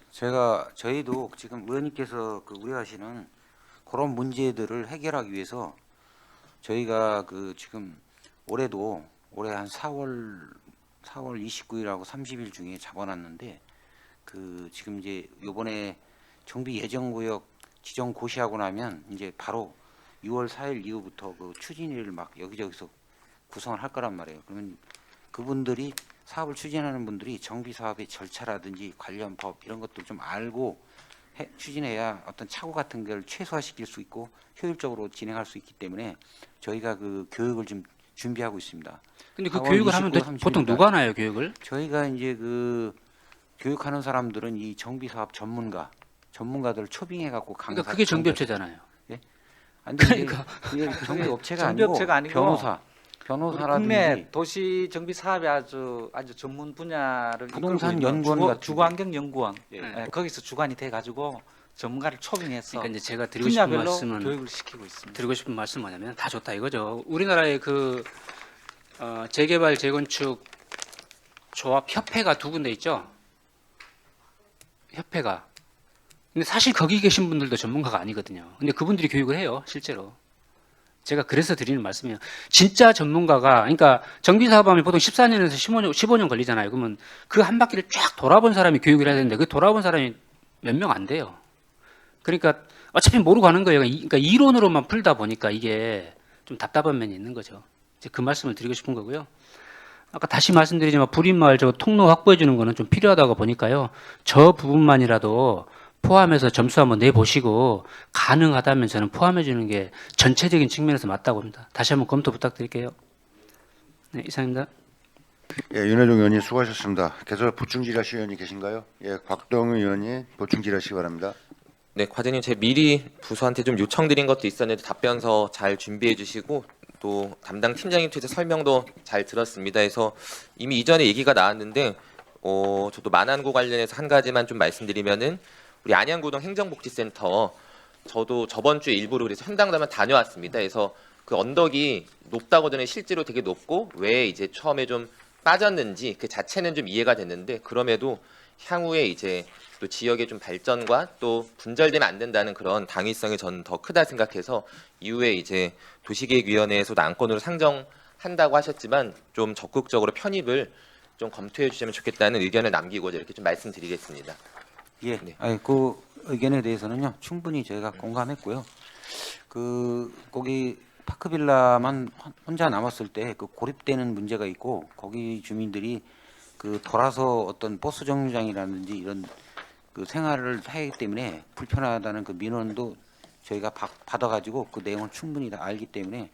저희도 지금 의원님께서 그 우려하시는 그런 문제들을 해결하기 위해서 저희가 그 지금 올해 한 4월 29일하고 30일 중에 잡아놨는데 그 지금 이제 요번에 정비 예정구역 지정 고시하고 나면 이제 바로 6월 4일 이후부터 그 추진위를 막 여기저기서 구성을 할 거란 말이에요. 그러면 그분들이 사업을 추진하는 분들이 정비 사업의 절차라든지 관련 법 이런 것들 좀 알고 추진해야 어떤 착오 같은 걸 최소화시킬 수 있고 효율적으로 진행할 수 있기 때문에 저희가 그 교육을 좀 준비하고 있습니다. 근데 그 4월 교육을 하면 29일, 보통 30일 누가 하나요 교육을? 저희가 이제 그 교육하는 사람들은 이 정비 사업 전문가들을 초빙해 갖고 강사. 그러니까 그게 정비업체잖아요. 아니, 그러니까. 그게 정비업체가 정비업체가 아니고 변호사라든지 국내 도시 정비 사업의 아주 전문 분야를 부동산 이끌고 있는 연구원 같은 주거환경 연구원 예. 거기서 주관이 돼 가지고 전문가를 초빙해서 그러니까 이제 제가 드리고 싶은 분야별로 말씀은 교육을 시키고 있습니다. 드리고 싶은 말씀 뭐냐면 다 좋다 이거죠. 우리나라의 그 재개발 재건축 조합 협회가 2군데 있죠. 협회가. 근데 사실 거기 계신 분들도 전문가가 아니거든요. 근데 그분들이 교육을 해요, 실제로. 제가 그래서 드리는 말씀이에요. 진짜 전문가가, 그러니까 정비사업하면 보통 14년에서 15년 걸리잖아요. 그러면 그 한 바퀴를 쫙 돌아본 사람이 교육을 해야 되는데 그 돌아본 사람이 몇 명 안 돼요. 그러니까 어차피 모르고 하는 거예요. 그러니까 이론으로만 풀다 보니까 이게 좀 답답한 면이 있는 거죠. 이제 그 말씀을 드리고 싶은 거고요. 아까 다시 말씀드리지만 불임마을 저 통로 확보해 주는 거는 좀 필요하다고 보니까요. 저 부분만이라도 포함해서 점수 한번 내보시고 가능하다면 저는 포함해 주는 게 전체적인 측면에서 맞다고 봅니다. 다시 한번 검토 부탁드릴게요. 네, 이상입니다. 예, 윤혜동 의원님 수고하셨습니다. 계속 보충 질의하실 의원이 계신가요? 예, 곽동의 의원님 보충 질의하시기 바랍니다. 네, 과장님, 제가 미리 부서한테 좀 요청드린 것도 있었는데 답변서 잘 준비해 주시고 또 담당 팀장님 tweet 설명도 잘 들었습니다. 해서 이미 이전에 얘기가 나왔는데 저도 만안구 관련해서 한 가지만 좀 말씀드리면은 우리 안양구동 행정복지센터 저도 저번 주에 일부러 그래서 현당자만 다녀왔습니다. 그래서 그 언덕이 높다고 전에 실제로 되게 높고 왜 이제 처음에 좀 빠졌는지 그 자체는 좀 이해가 됐는데 그럼에도 향후에 이제 또 지역의 좀 발전과 또 분절되면 안 된다는 그런 당위성이 저는 더 크다 생각해서 이후에 이제 도시계획위원회에서도 안건으로 상정한다고 하셨지만 좀 적극적으로 편입을 좀 검토해 주시면 좋겠다는 의견을 남기고자 이렇게 좀 말씀드리겠습니다. 예, 네. 아니, 그 의견에 대해서는요 충분히 저희가 공감했고요. 거기 파크빌라만 혼자 남았을 때 그 고립되는 문제가 있고 거기 주민들이 그 돌아서 어떤 버스 정류장이라든지 이런 그 생활을 하기 때문에 불편하다는 그 민원도 저희가 받아가지고 그 내용을 충분히 다 알기 때문에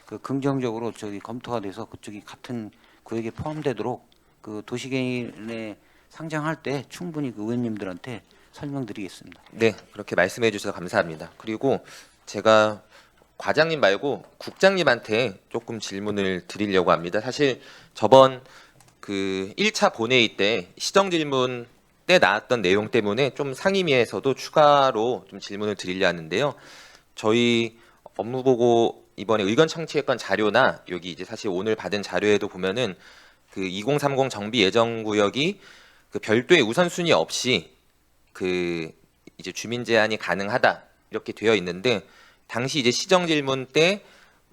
그 긍정적으로 저기 검토가 돼서 그쪽이 같은 구역에 포함되도록 그 도시계획에 상정할 때 충분히 그 의원님들한테 설명드리겠습니다. 네, 그렇게 말씀해 주셔서 감사합니다. 그리고 제가 과장님 말고 국장님한테 조금 질문을 드리려고 합니다. 사실 저번 그 1차 본회의 때 시정 질문 때 나왔던 내용 때문에 좀 상임위에서도 추가로 좀 질문을 드리려 하는데요. 저희 업무보고 이번에 의견 청취했던 자료나 여기 이제 사실 오늘 받은 자료에도 보면은 그 2030 정비 예정 구역이 그 별도의 우선순위 없이 그 이제 주민 제한이 가능하다 이렇게 되어 있는데 당시 이제 시정 질문 때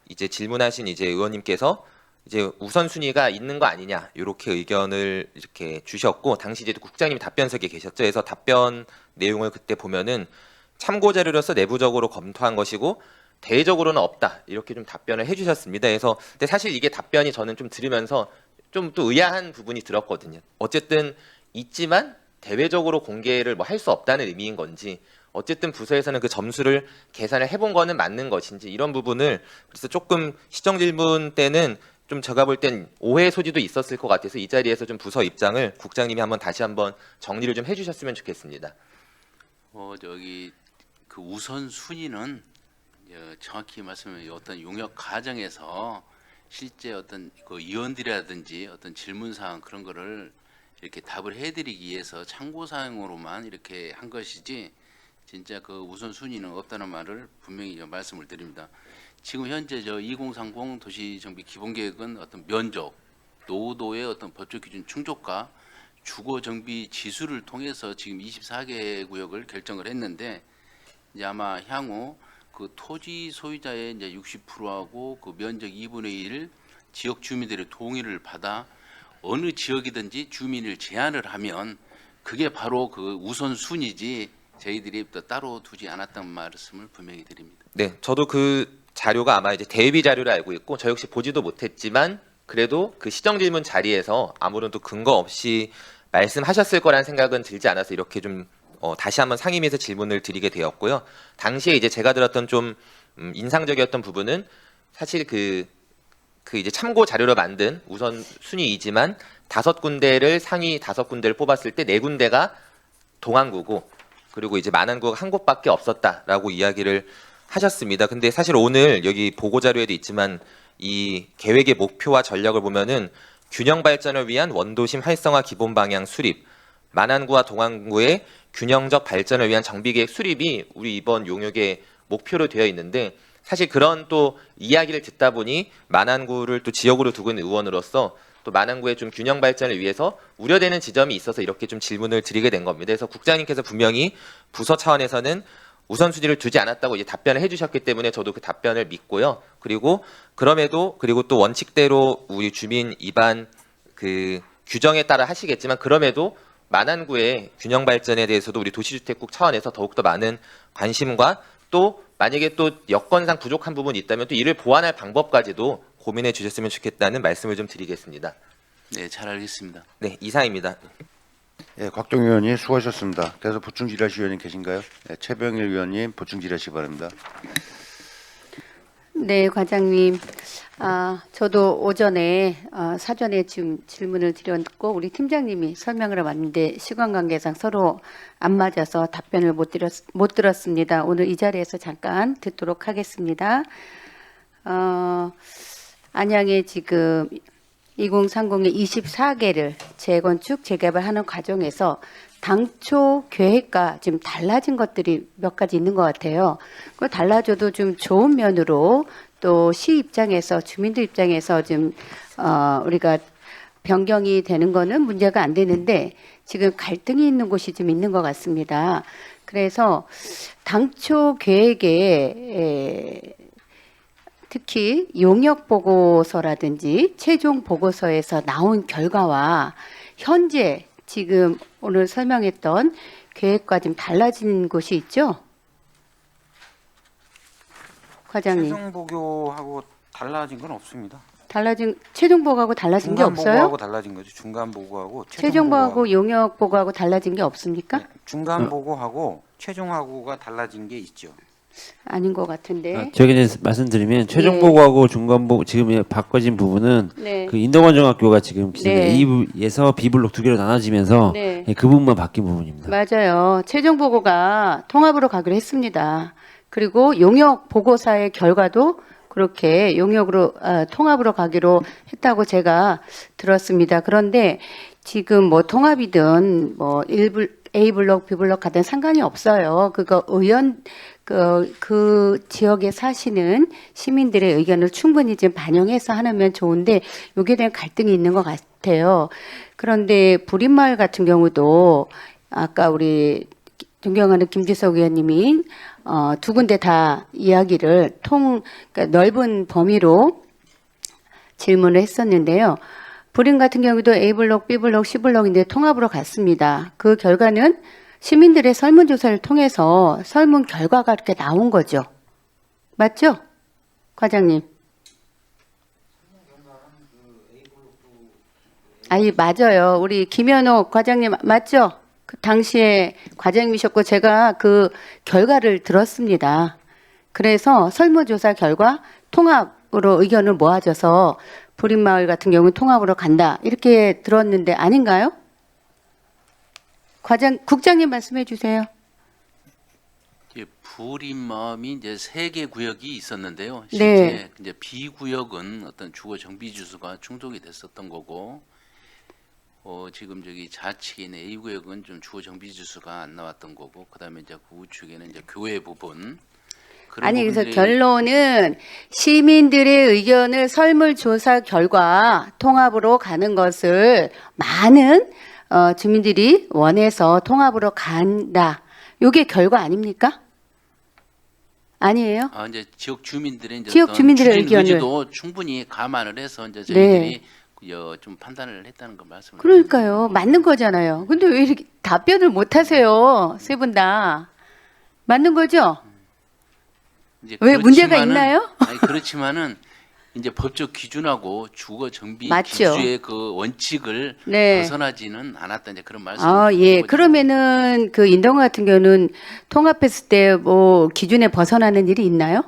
이제 질문하신 이제 의원님께서 이제 우선순위가 있는 거 아니냐 이렇게 의견을 이렇게 주셨고 당시 이제 국장님이 답변석에 계셨죠. 그래서 답변 내용을 그때 보면은 참고 자료로서 내부적으로 검토한 것이고 대외적으로는 없다 이렇게 좀 답변을 해주셨습니다. 그래서 근데 사실 이게 답변이 저는 좀 들으면서 좀 또 의아한 부분이 들었거든요. 어쨌든 있지만 대외적으로 공개를 뭐 할 수 없다는 의미인 건지 어쨌든 부서에서는 그 점수를 계산을 해본 거는 맞는 것인지 이런 부분을 그래서 조금 시정 질문 때는 좀 제가 볼 땐 오해 소지도 있었을 것 같아서 이 자리에서 좀 부서 입장을 국장님이 한번 다시 한번 정리를 좀 해주셨으면 좋겠습니다. 저기 그 우선 순위는 정확히 말씀하면 어떤 용역 과정에서 실제 어떤 그 의원들이라든지 어떤 질문 사항 그런 거를 이렇게 답을 해드리기 위해서 참고 사항으로만 이렇게 한 것이지 진짜 그 우선 순위는 없다는 말을 분명히 말씀을 드립니다. 지금 현재 저 2030 도시정비 기본계획은 어떤 면적, 노후도의 어떤 법적 기준 충족과 주거 정비 지수를 통해서 지금 24개 구역을 결정을 했는데 이제 아마 향후 그 토지 소유자의 이제 60%하고 그 면적 2분의 1 지역 주민들의 동의를 받아 어느 지역이든지 주민을 제한을 하면 그게 바로 그 우선 순위지 저희들이 또 따로 두지 않았다는 말씀을 분명히 드립니다. 네, 저도 그 자료가 아마 이제 대비 자료를 알고 있고 저 역시 보지도 못했지만 그래도 그 시정 질문 자리에서 아무런 또 근거 없이 말씀하셨을 거란 생각은 들지 않아서 이렇게 좀 다시 한번 상임위에서 질문을 드리게 되었고요. 당시에 이제 제가 들었던 좀 인상적이었던 부분은 사실 그 이제 참고 자료로 만든 우선 순위이지만 5군데를 상위 5군데를 뽑았을 때 4군데가 동안구고 그리고 이제 만안구가 한 곳밖에 없었다라고 이야기를 하셨습니다. 근데 사실 오늘 여기 보고 자료에도 있지만 이 계획의 목표와 전략을 보면은 균형 발전을 위한 원도심 활성화 기본 방향 수립, 만안구와 동안구의 균형적 발전을 위한 정비계획 수립이 우리 이번 용역의 목표로 되어 있는데 사실 그런 또 이야기를 듣다 보니 만안구를 또 지역으로 두고 있는 의원으로서 또 만안구의 좀 균형 발전을 위해서 우려되는 지점이 있어서 이렇게 좀 질문을 드리게 된 겁니다. 그래서 국장님께서 분명히 부서 차원에서는 우선순위를 두지 않았다고 이제 답변을 해주셨기 때문에 저도 그 답변을 믿고요. 그리고 그리고 또 원칙대로 우리 주민 입안 그 규정에 따라 하시겠지만 그럼에도 만안구의 균형 발전에 대해서도 우리 도시주택국 차원에서 더욱더 많은 관심과 또 만약에 또 여건상 부족한 부분이 있다면 또 이를 보완할 방법까지도 고민해 주셨으면 좋겠다는 말씀을 좀 드리겠습니다. 네, 잘 알겠습니다. 네, 이상입니다. 예, 곽동 의원님 수고하셨습니다. 그래서 보충 질의하실 의원님 계신가요? 예, 최병일 의원님 보충 질의하시기 바랍니다. 네, 과장님. 저도 오전에 사전에 지금 질문을 드렸고 우리 팀장님이 설명을 왔는데 시간 관계상 서로 안 맞아서 답변을 못 들었습니다. 오늘 이 자리에서 잠깐 듣도록 하겠습니다. 안양에 지금 2030의 24개를 재건축, 재개발하는 과정에서 당초 계획과 지금 달라진 것들이 몇 가지 있는 것 같아요. 그 달라져도 좀 좋은 면으로 또 시 입장에서 주민들 입장에서 좀 우리가 변경이 되는 거는 문제가 안 되는데 지금 갈등이 있는 곳이 좀 있는 것 같습니다. 그래서 당초 계획에 특히 용역 보고서라든지 최종 보고서에서 나온 결과와 현재 지금 오늘 설명했던 계획과 좀 달라진 곳이 있죠? 과장님. 최종 보고하고 달라진 건 없습니다. 최종 보고하고 달라진 게 중간 없어요? 보고하고 달라진 거죠. 중간 보고하고 최종 보고하고 용역 보고하고 달라진 게 없습니까? 중간 보고하고 최종하고가 달라진 게 있죠. 아닌 것 같은데. 저기 이제 말씀드리면 최종 예. 보고하고 중간 보고 지금 바꿔진 부분은 네. 그 인덕원중학교가 지금 기존에 네. A에서 B블록 두 개로 나눠지면서 네. 그 부분만 바뀐 부분입니다. 맞아요. 최종 보고가 통합으로 가기로 했습니다. 그리고 용역 보고사의 결과도 그렇게 용역으로 통합으로 가기로 했다고 제가 들었습니다. 그런데 지금 뭐 통합이든 뭐 A 블록, B 블록 가든 상관이 없어요. 그거 의원 그 지역에 사시는 시민들의 의견을 충분히 좀 반영해서 하면 좋은데 여기에 대한 갈등이 있는 것 같아요. 그런데 부린마을 같은 경우도 아까 우리 존경하는 김지석 의원님이 두 군데 다 이야기를 그러니까 넓은 범위로 질문을 했었는데요. 부린 같은 경우도 A블록, B블록, C블록인데 통합으로 갔습니다. 그 결과는 시민들의 설문조사를 통해서 설문 결과가 이렇게 나온 거죠. 맞죠? 과장님. 아니, 맞아요. 우리 김현옥 과장님 맞죠? 그 당시에 과장님이셨고 제가 그 결과를 들었습니다. 그래서 설문조사 결과 통합으로 의견을 모아져서 부린마을 같은 경우는 통합으로 간다. 이렇게 들었는데 아닌가요? 국장님 말씀해 주세요. 부린마을이 이제 3개 구역이 있었는데요. 네. 실제 이제 B 구역은 어떤 주거 정비 주소가 충족이 됐었던 거고, 지금 저기 좌측에 있는 A 구역은 좀 주거 정비 주소가 안 나왔던 거고, 그다음에 이제 그 우측에는 이제 교외 부분. 그런 아니 그래서 부분들이 결론은 시민들의 의견을 설문조사 결과 통합으로 가는 것을 많은 주민들이 원해서 통합으로 간다. 이게 결과 아닙니까? 아니에요? 이제 지역 주민들의 이제 지역 어떤 주민들의 추진 의견을. 의지도 충분히 감안을 해서 이제 저희들이 좀 판단을 했다는 걸 말씀을. 그러니까요. 맞는 거잖아요. 근데 왜 이렇게 답변을 못 하세요? 세 분 다. 맞는 거죠? 이제 왜 문제가 그렇지만은- 있나요? 아니 그렇지만은 이제 법적 기준하고 주거 정비 맞죠. 기수의 그 원칙을 네. 벗어나지는 않았다 이제 그런 말씀. 예. 그러면은 그 인덕원 같은 경우는 통합했을 때 뭐 기준에 벗어나는 일이 있나요?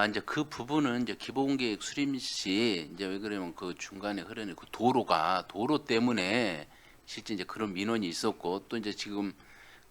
이제 그 부분은 이제 기본계획 수립 시 이제 왜 그러면 그 중간에 흐르는 그 도로 때문에 실제 이제 그런 민원이 있었고 또 이제 지금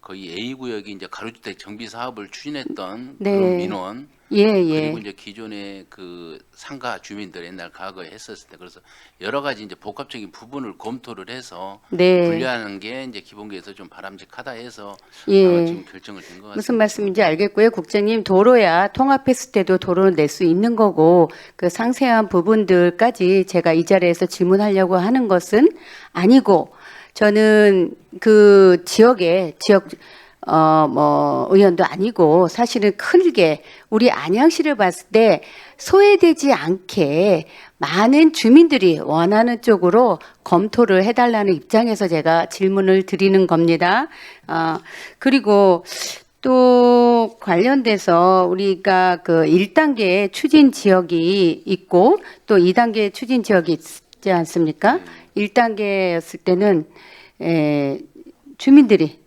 거의 A 구역이 이제 가로주택 정비 사업을 추진했던 네. 그런 민원. 예. 그리고 이제 기존의 그 상가 주민들 옛날 과거에 했었을 때 그래서 여러 가지 이제 복합적인 부분을 검토를 해서 네. 분리하는 게 이제 기본계에서 좀 바람직하다 해서 예. 아마 지금 결정을 된 것 같습니다. 무슨 말씀인지 알겠고요. 국장님, 도로야 통합했을 때도 도로를 낼 수 있는 거고 그 상세한 부분들까지 제가 이 자리에서 질문하려고 하는 것은 아니고 저는 그 지역 의원도 아니고 사실은 크게 우리 안양시를 봤을 때 소외되지 않게 많은 주민들이 원하는 쪽으로 검토를 해달라는 입장에서 제가 질문을 드리는 겁니다. 그리고 또 관련돼서 우리가 그 1단계 추진 지역이 있고 또 2단계 추진 지역이 있지 않습니까? 1단계였을 때는 주민들이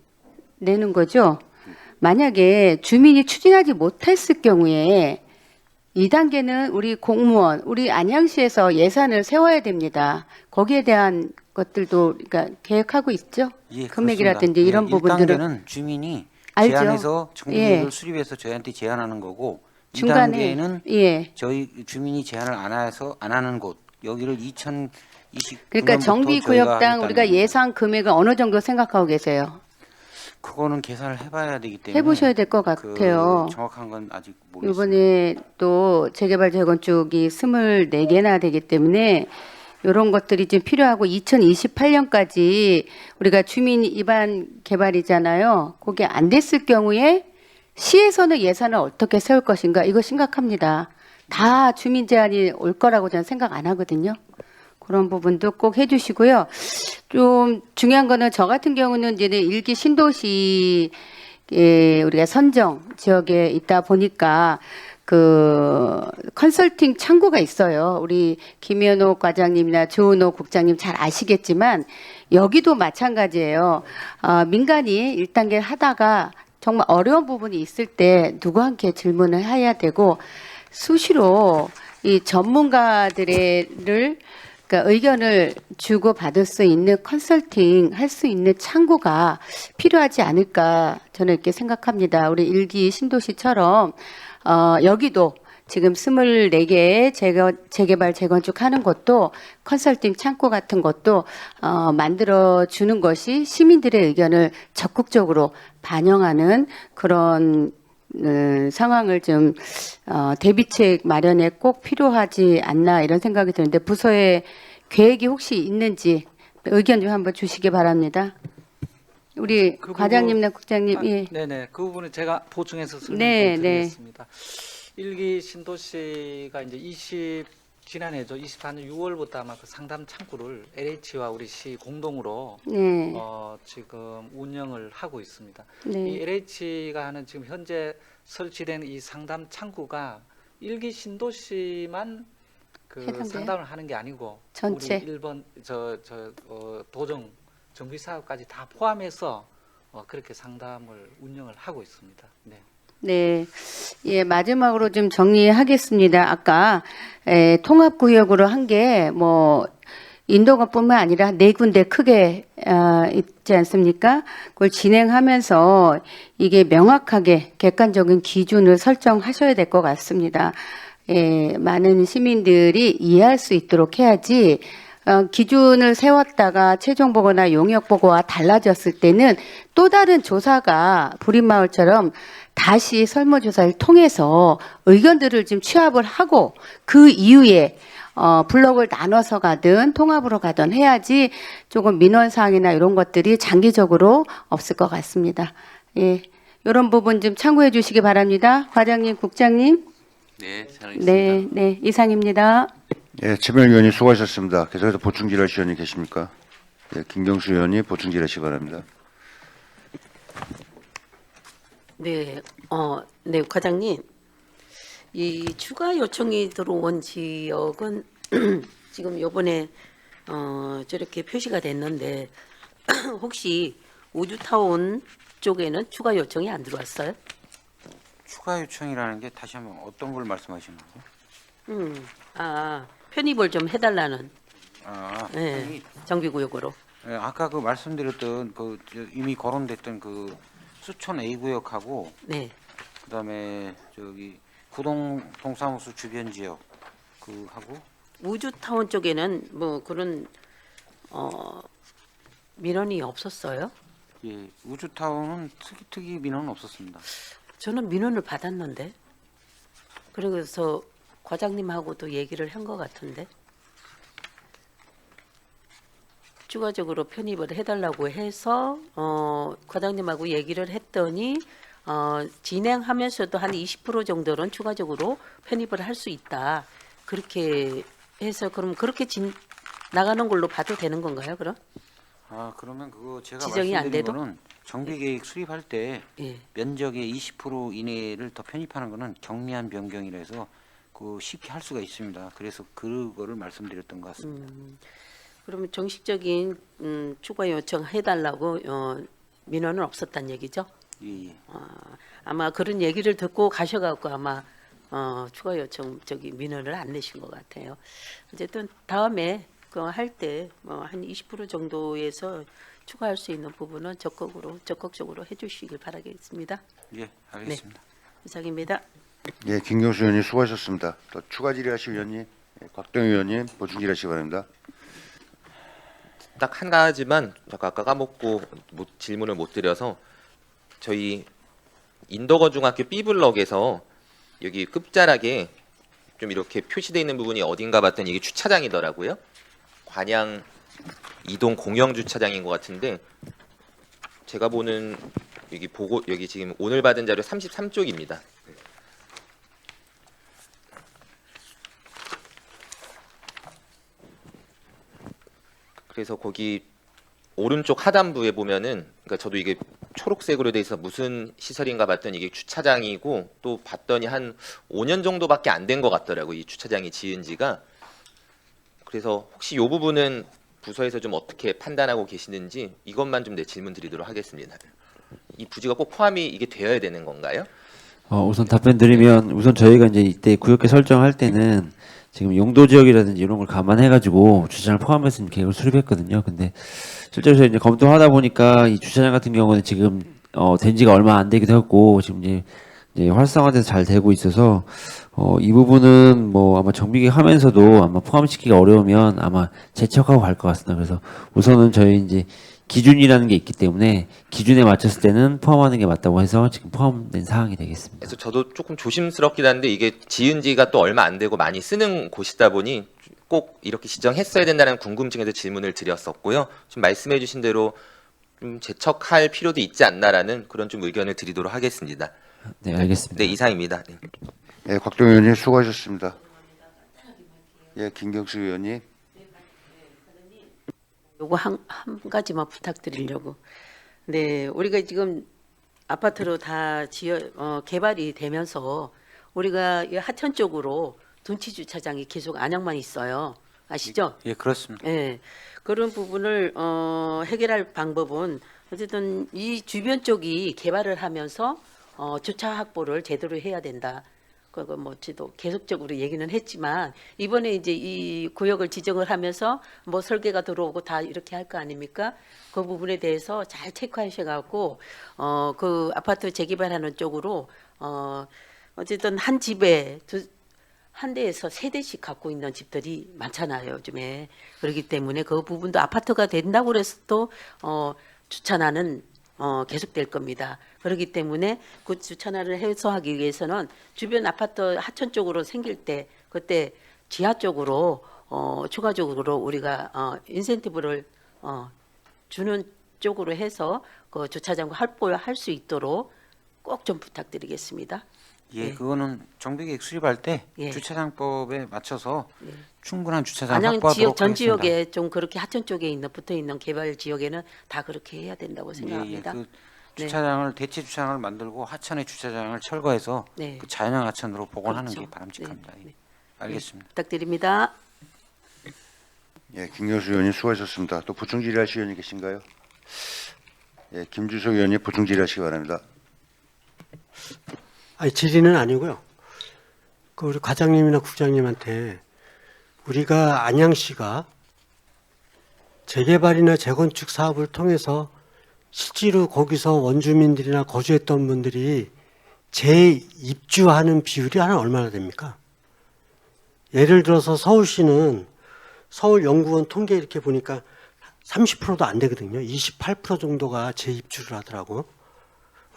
내는 거죠. 만약에 주민이 추진하지 못했을 경우에 2단계는 우리 공무원, 우리 안양시에서 예산을 세워야 됩니다. 거기에 대한 것들도 그러니까 계획하고 있죠. 예, 금액이라든지 그렇습니다. 이런 부분들은 1단계는 주민이 알죠. 제안해서 정비계획을 예. 수립해서 저희한테 제안하는 거고 중간에 2단계는 예. 저희 주민이 제안을 안 하는 곳 여기를 2029년부터 그러니까 정비구역당 우리가 예산 금액을 어느 정도 생각하고 계세요? 그거는 계산을 해봐야 되기 때문에 해보셔야 될 것 같아요. 정확한 건 아직 모르겠습니다. 이번에 또 재개발 재건축이 24개나 되기 때문에 이런 것들이 좀 필요하고 2028년까지 우리가 주민 입안 개발이잖아요. 그게 안 됐을 경우에 시에서는 예산을 어떻게 세울 것인가 이거 심각합니다. 다 주민 제한이 올 거라고 저는 생각 안 하거든요. 그런 부분도 꼭 해주시고요. 좀 중요한 거는 저 같은 경우는 이제 일기 신도시 우리가 선정 지역에 있다 보니까 그 컨설팅 창구가 있어요. 우리 김현옥 과장님이나 조은호 국장님 잘 아시겠지만 여기도 마찬가지예요. 민간이 1단계를 하다가 정말 어려운 부분이 있을 때 누구한테 질문을 해야 되고 수시로 이 전문가들을 그러니까 의견을 주고 받을 수 있는 컨설팅 할 수 있는 창구가 필요하지 않을까 저는 이렇게 생각합니다. 우리 일기 신도시처럼 여기도 지금 24개의 재개발 재건축 하는 것도 컨설팅 창구 같은 것도 만들어 주는 것이 시민들의 의견을 적극적으로 반영하는 그런 상황을 좀 대비책 마련에 꼭 필요하지 않나 이런 생각이 드는데 부서에 계획이 혹시 있는지 의견 좀 한번 주시기 바랍니다. 우리 그 부분- 과장님이나 국장님, 예. 네네, 그 부분은 제가 보충해서 설명 네, 좀 네. 드리겠습니다. 일기 신도시가 이제 지난해죠. 24년 6월부터 아마 그 상담 창구를 LH와 우리 시 공동으로 네. 지금 운영을 하고 있습니다. 네. 이 LH가 하는 지금 현재 설치된 이 상담 창구가 일기 신도시만 그 해당돼요? 상담을 하는 게 아니고 전체. 우리 1번 도정 정비 사업까지 다 포함해서 그렇게 상담을 운영을 하고 있습니다. 네. 네. 예, 마지막으로 좀 정리하겠습니다. 아까 통합구역으로 한 게 뭐 인도가뿐만 아니라 4군데 크게 있지 않습니까? 그걸 진행하면서 이게 명확하게 객관적인 기준을 설정하셔야 될 것 같습니다. 예, 많은 시민들이 이해할 수 있도록 해야지 기준을 세웠다가 최종 보고나 용역 보고와 달라졌을 때는 또 다른 조사가 부린마을처럼 다시 설문조사를 통해서 의견들을 좀 취합을 하고 그 이후에 블록을 나눠서 가든 통합으로 가든 해야지 조금 민원사항이나 이런 것들이 장기적으로 없을 것 같습니다. 예, 이런 부분 좀 참고해 주시기 바랍니다. 과장님, 국장님. 네, 잘 알겠습니다. 네, 네, 이상입니다. 예, 최병일 의원님 수고하셨습니다. 계속해서 보충 질의하실 의원이 계십니까? 예, 김경수 의원이 보충 질의하시기 바랍니다. 네, 네, 과장님. 이 추가 요청이 들어온 지역은 지금 요번에 저렇게 표시가 됐는데 혹시 우주타운 쪽에는 추가 요청이 안 들어왔어요? 추가 요청이라는 게 다시 한번 어떤 걸 말씀하시는 거예요? 편입을 좀 해달라는 네. 네, 정비구역으로. 아까 그 말씀드렸던 이미 거론됐던 그 수촌 A 구역하고 네, 그다음에 저기 구동 동사무소 주변 지역 그 하고 우주타운 쪽에는 뭐 그런 민원이 없었어요? 예, 우주타운은 특이 민원은 없었습니다. 저는 민원을 받았는데 그래서 과장님하고도 얘기를 한 것 같은데 추가적으로 편입을 해달라고 해서 과장님하고 얘기를 했더니 진행하면서도 한 20% 정도는 추가적으로 편입을 할 수 있다. 그렇게 해서 그럼 그렇게 나가는 걸로 봐도 되는 건가요? 그럼? 그러면 그거 제가 지정이 안 말씀드린 돼도? 거는 정비 계획 수립할 때 예. 면적의 20% 이내를 더 편입하는 거는 경미한 변경이라서 그 쉽게 할 수가 있습니다. 그래서 그거를 말씀드렸던 것 같습니다. 그러면 정식적인 추가 요청 해달라고 민원은 없었단 얘기죠? 예, 예. 아마 그런 얘기를 듣고 가셔갖고 아마 추가 요청 민원을 안 내신 것 같아요. 어쨌든 다음에 그 할 때 한 20% 정도에서 추가할 수 있는 부분은 적극적으로 해주시길 바라겠습니다. 예, 알겠습니다. 이상입니다. 예, 김경수 의원님 수고하셨습니다. 또 추가 질의하실 의원님, 예, 곽동 의원님 보충 질의하시기 바랍니다. 딱 한 가지만 아까 까먹고 질문을 못 드려서 저희 인도거중학교 B블럭에서 여기 끝자락에 좀 이렇게 표시되어 있는 부분이 어딘가 봤더니 이게 주차장이더라고요. 관양 이동 공영 주차장인 것 같은데 제가 보는 여기 지금 오늘 받은 자료 33쪽입니다. 그래서 거기 오른쪽 하단부에 보면은 그러니까 저도 이게 초록색으로 돼 있어 무슨 시설인가 봤더니 이게 주차장이고 또 봤더니 한 5년 정도밖에 안 된 것 같더라고 이 주차장이 지은 지가. 그래서 혹시 이 부분은 부서에서 좀 어떻게 판단하고 계시는지 이것만 좀 질문 드리도록 하겠습니다. 이 부지가 꼭 포함이 이게 되어야 되는 건가요? 우선 답변 드리면 우선 저희가 이제 이때 구역계 설정할 때는 지금 용도 지역이라든지 이런 걸 감안해가지고 주차장을 포함해서 계획을 수립했거든요. 근데 실제로 저희 이제 검토하다 보니까 이 주차장 같은 경우는 지금 된 지가 얼마 안 되기도 했고 지금 이제 활성화돼서 잘 되고 있어서 이 부분은 뭐 아마 정비계 하면서도 아마 포함시키기가 어려우면 아마 재척하고 갈 것 같습니다. 그래서 우선은 저희 이제 기준이라는 게 있기 때문에 기준에 맞췄을 때는 포함하는 게 맞다고 해서 지금 포함된 사항이 되겠습니다. 그래서 저도 조금 조심스럽긴 한데 이게 지은 지가 또 얼마 안 되고 많이 쓰는 곳이다 보니 꼭 이렇게 지정했어야 된다는 궁금증에서 질문을 드렸었고요. 지금 말씀해 주신 대로 좀 재척할 필요도 있지 않나라는 그런 좀 의견을 드리도록 하겠습니다. 네, 알겠습니다. 네, 이상입니다. 네. 예, 곽동 의원님 수고하셨습니다. 예, 김경수 의원님. 요거 한 가지만 부탁드리려고. 네, 우리가 지금 아파트로 다 개발이 되면서 우리가 이 하천 쪽으로 둔치 주차장이 계속 안양만 있어요. 아시죠? 예, 그렇습니다. 네, 그런 부분을 해결할 방법은 어쨌든 이 주변 쪽이 개발을 하면서 주차 확보를 제대로 해야 된다. 그거 뭐 지도 계속적으로 얘기는 했지만 이번에 이제 이 구역을 지정을 하면서 뭐 설계가 들어오고 다 이렇게 할 거 아닙니까? 그 부분에 대해서 잘 체크하셔갖고 그 아파트 재개발하는 쪽으로 어쨌든 한 집에 한 대에서 세 대씩 갖고 있는 집들이 많잖아요, 요즘에. 그렇기 때문에 그 부분도 아파트가 된다고 해서 또 주차난은 계속될 겁니다. 그렇기 때문에 그 주차난을 해소하기 위해서는 주변 아파트 하천 쪽으로 생길 때 그때 지하 쪽으로 추가적으로 우리가 인센티브를 주는 쪽으로 해서 그 주차장 확보할 수 있도록 꼭 좀 부탁드리겠습니다. 예, 네. 그거는 정비계획 수립할 때 예. 주차장법에 맞춰서 예. 충분한 주차장 안양 확보하도록 지역 전 하겠습니다. 지역에 좀 그렇게 하천 쪽에 있는 붙어 있는 개발 지역에는 다 그렇게 해야 된다고 예, 생각합니다. 그 네. 주차장을 대체 주차장을 만들고 하천에 주차장을 철거해서 네. 그 자연형 하천으로 복원하는 그렇죠. 게 바람직합니다. 네, 예. 네. 알겠습니다. 부탁드립니다. 예, 김경수 의원님 수고하셨습니다. 또 보충 질의하실 의원이 계신가요? 예, 김주석 의원님 보충 질의하시기 바랍니다. 아니 질의는 아니고요. 그 우리 과장님이나 국장님한테 우리가 안양시가 재개발이나 재건축 사업을 통해서 실제로 거기서 원주민들이나 거주했던 분들이 재입주하는 비율이 한 얼마나 됩니까? 예를 들어서 서울시는 서울연구원 통계 이렇게 보니까 30%도 안 되거든요. 28% 정도가 재입주를 하더라고.